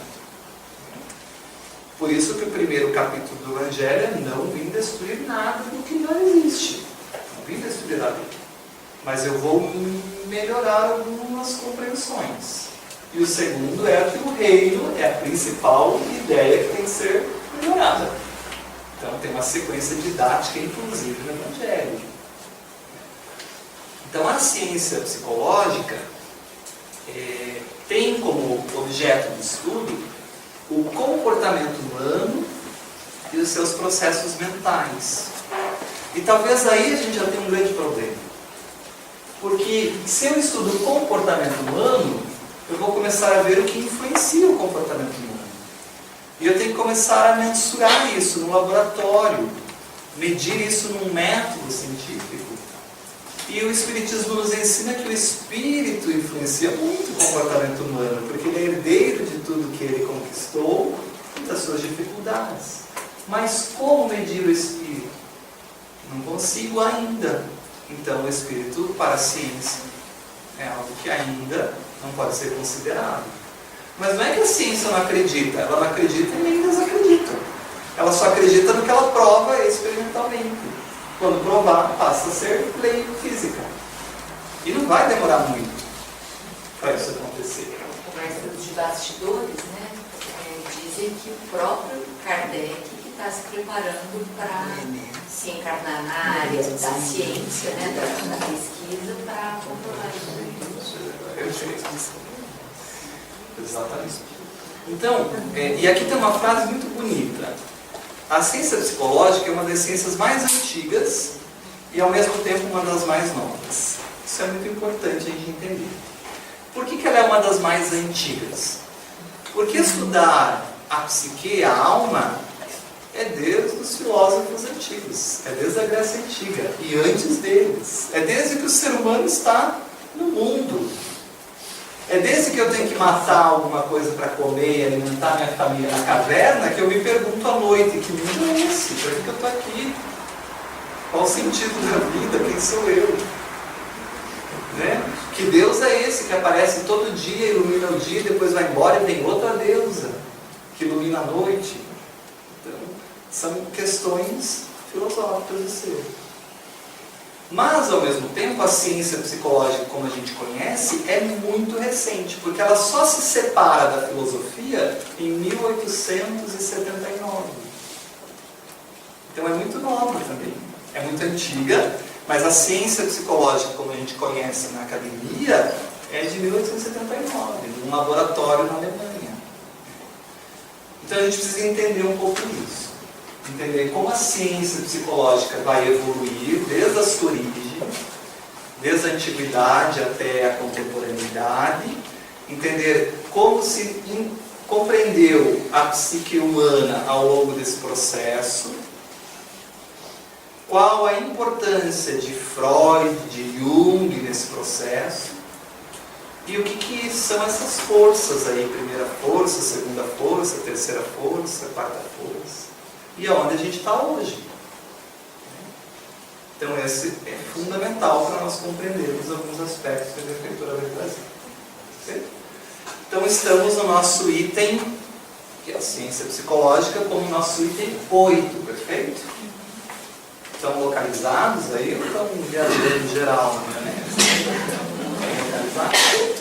Por isso que o primeiro capítulo do Evangelho é não vim destruir nada do que não existe. Não vim destruir a lei. Mas eu vou melhorar algumas compreensões. E o segundo é que o reino é a principal ideia que tem que ser melhorada. Então tem uma sequência didática, inclusive, no Evangelho. Então a ciência psicológica tem como objeto de estudo o comportamento humano e os seus processos mentais. E talvez aí a gente já tenha um grande problema. Porque se eu estudo o comportamento humano, eu vou começar a ver o que influencia o comportamento humano. E eu tenho que começar a mensurar isso no laboratório, medir isso num método científico. E o Espiritismo nos ensina que o espírito influencia muito o comportamento humano, porque ele é herdeiro de tudo que ele conquistou e das suas dificuldades. Mas como medir o espírito? Não consigo ainda. Então o espírito para a ciência é algo que ainda não pode ser considerado. Mas não é que a ciência não acredita, ela não acredita e nem desacredita. Ela só acredita no que ela prova experimentalmente. Quando provar, passa a ser lei física. E não vai demorar muito para isso acontecer. Mas de bastidores, né, dizem que o próprio Kardec que está se preparando para se encarnar na área da ciência, né, da pesquisa, para comprovar isso. Exatamente. Então, e aqui tem uma frase muito bonita. A ciência psicológica é uma das ciências mais antigas e, ao mesmo tempo, uma das mais novas. Isso é muito importante a gente entender. Por que ela é uma das mais antigas? Porque estudar a psique, a alma, é desde os filósofos antigos, é desde a Grécia Antiga e antes deles. É desde que o ser humano está no mundo. É desde que eu tenho que matar alguma coisa para comer e alimentar minha família na caverna que eu me pergunto à noite, que mundo é esse? Por que eu estou aqui? Qual o sentido da vida? Quem sou eu? Né? Que Deus é esse que aparece todo dia, ilumina o dia, depois vai embora e vem outra deusa que ilumina a noite? Então, são questões filosóficas de ser. Mas, ao mesmo tempo, a ciência psicológica, como a gente conhece, é muito recente, porque ela só se separa da filosofia em 1879. Então é muito nova também. É muito antiga, mas a ciência psicológica, como a gente conhece na academia, é de 1879, num laboratório na Alemanha. Então a gente precisa entender um pouco isso. Entender como a ciência psicológica vai evoluir desde a sua origem, desde a antiguidade até a contemporaneidade, entender como se compreendeu a psique humana ao longo desse processo, qual a importância de Freud, de Jung nesse processo, e o que são essas forças aí, primeira força, segunda força, terceira força, quarta força. E aonde a gente está hoje. Então esse é fundamental para nós compreendermos alguns aspectos que a benfeitora vai trazer. Certo? Então estamos no nosso item, que é a ciência psicológica, como nosso item 8, perfeito? Estão localizados aí ou estão viajando em geral? Né? Estão localizados?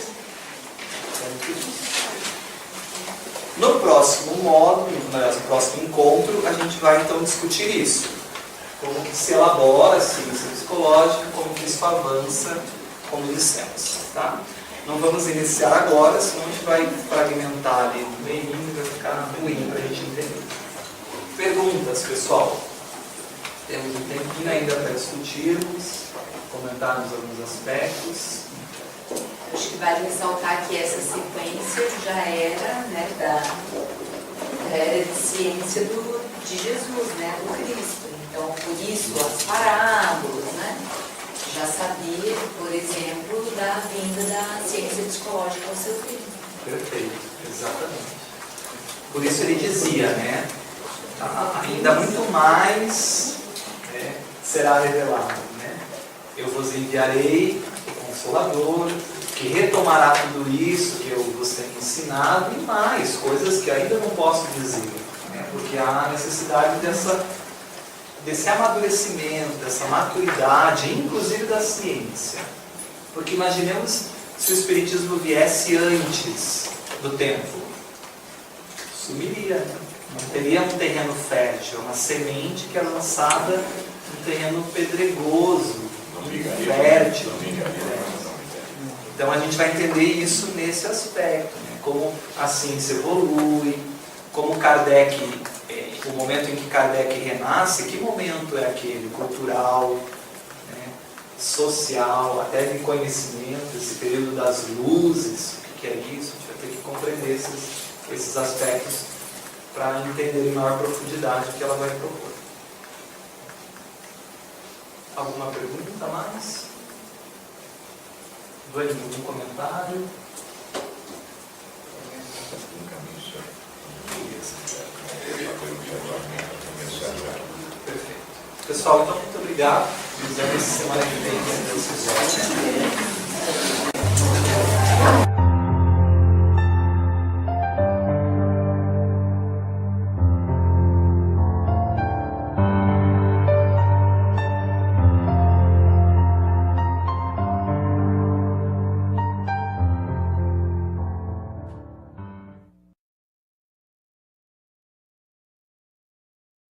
No próximo módulo, no próximo encontro, a gente vai então discutir isso. Como que se elabora a ciência psicológica, como que isso avança, como dissemos. Tá? Não vamos iniciar agora, senão a gente vai fragmentar ali no meio e vai ficar ruim para a gente entender. Perguntas, pessoal? Temos um tempinho ainda para discutirmos, comentarmos alguns aspectos. Acho que vale ressaltar que essa sequência já era, né, era de ciência de Jesus, né, do Cristo. Então, por isso, as parábolas, né, já sabia, por exemplo, da vinda da ciência psicológica ao seu filho. Perfeito, exatamente. Por isso ele dizia, né, ainda muito mais será revelado, né? Eu vos enviarei o Consolador, que retomará tudo isso que eu vos tenho ensinado e mais coisas que ainda não posso dizer, né? Porque há necessidade desse amadurecimento, dessa maturidade, inclusive da ciência. Porque imaginemos se o Espiritismo viesse antes do tempo, sumiria, né? Não teria um terreno fértil, uma semente que é lançada num terreno pedregoso, fértil. Então a gente vai entender isso nesse aspecto, né? Como a ciência evolui, como Kardec, o momento em que Kardec renasce, que momento é aquele? Cultural, né? Social, até de conhecimento, esse período das luzes, o que é isso? A gente vai ter que compreender esses aspectos para entender em maior profundidade o que ela vai propor. Alguma pergunta mais? Vânia, algum comentário? Perfeito. Pessoal, então muito obrigado. Nos vemos semana que vem, se Deus quiser.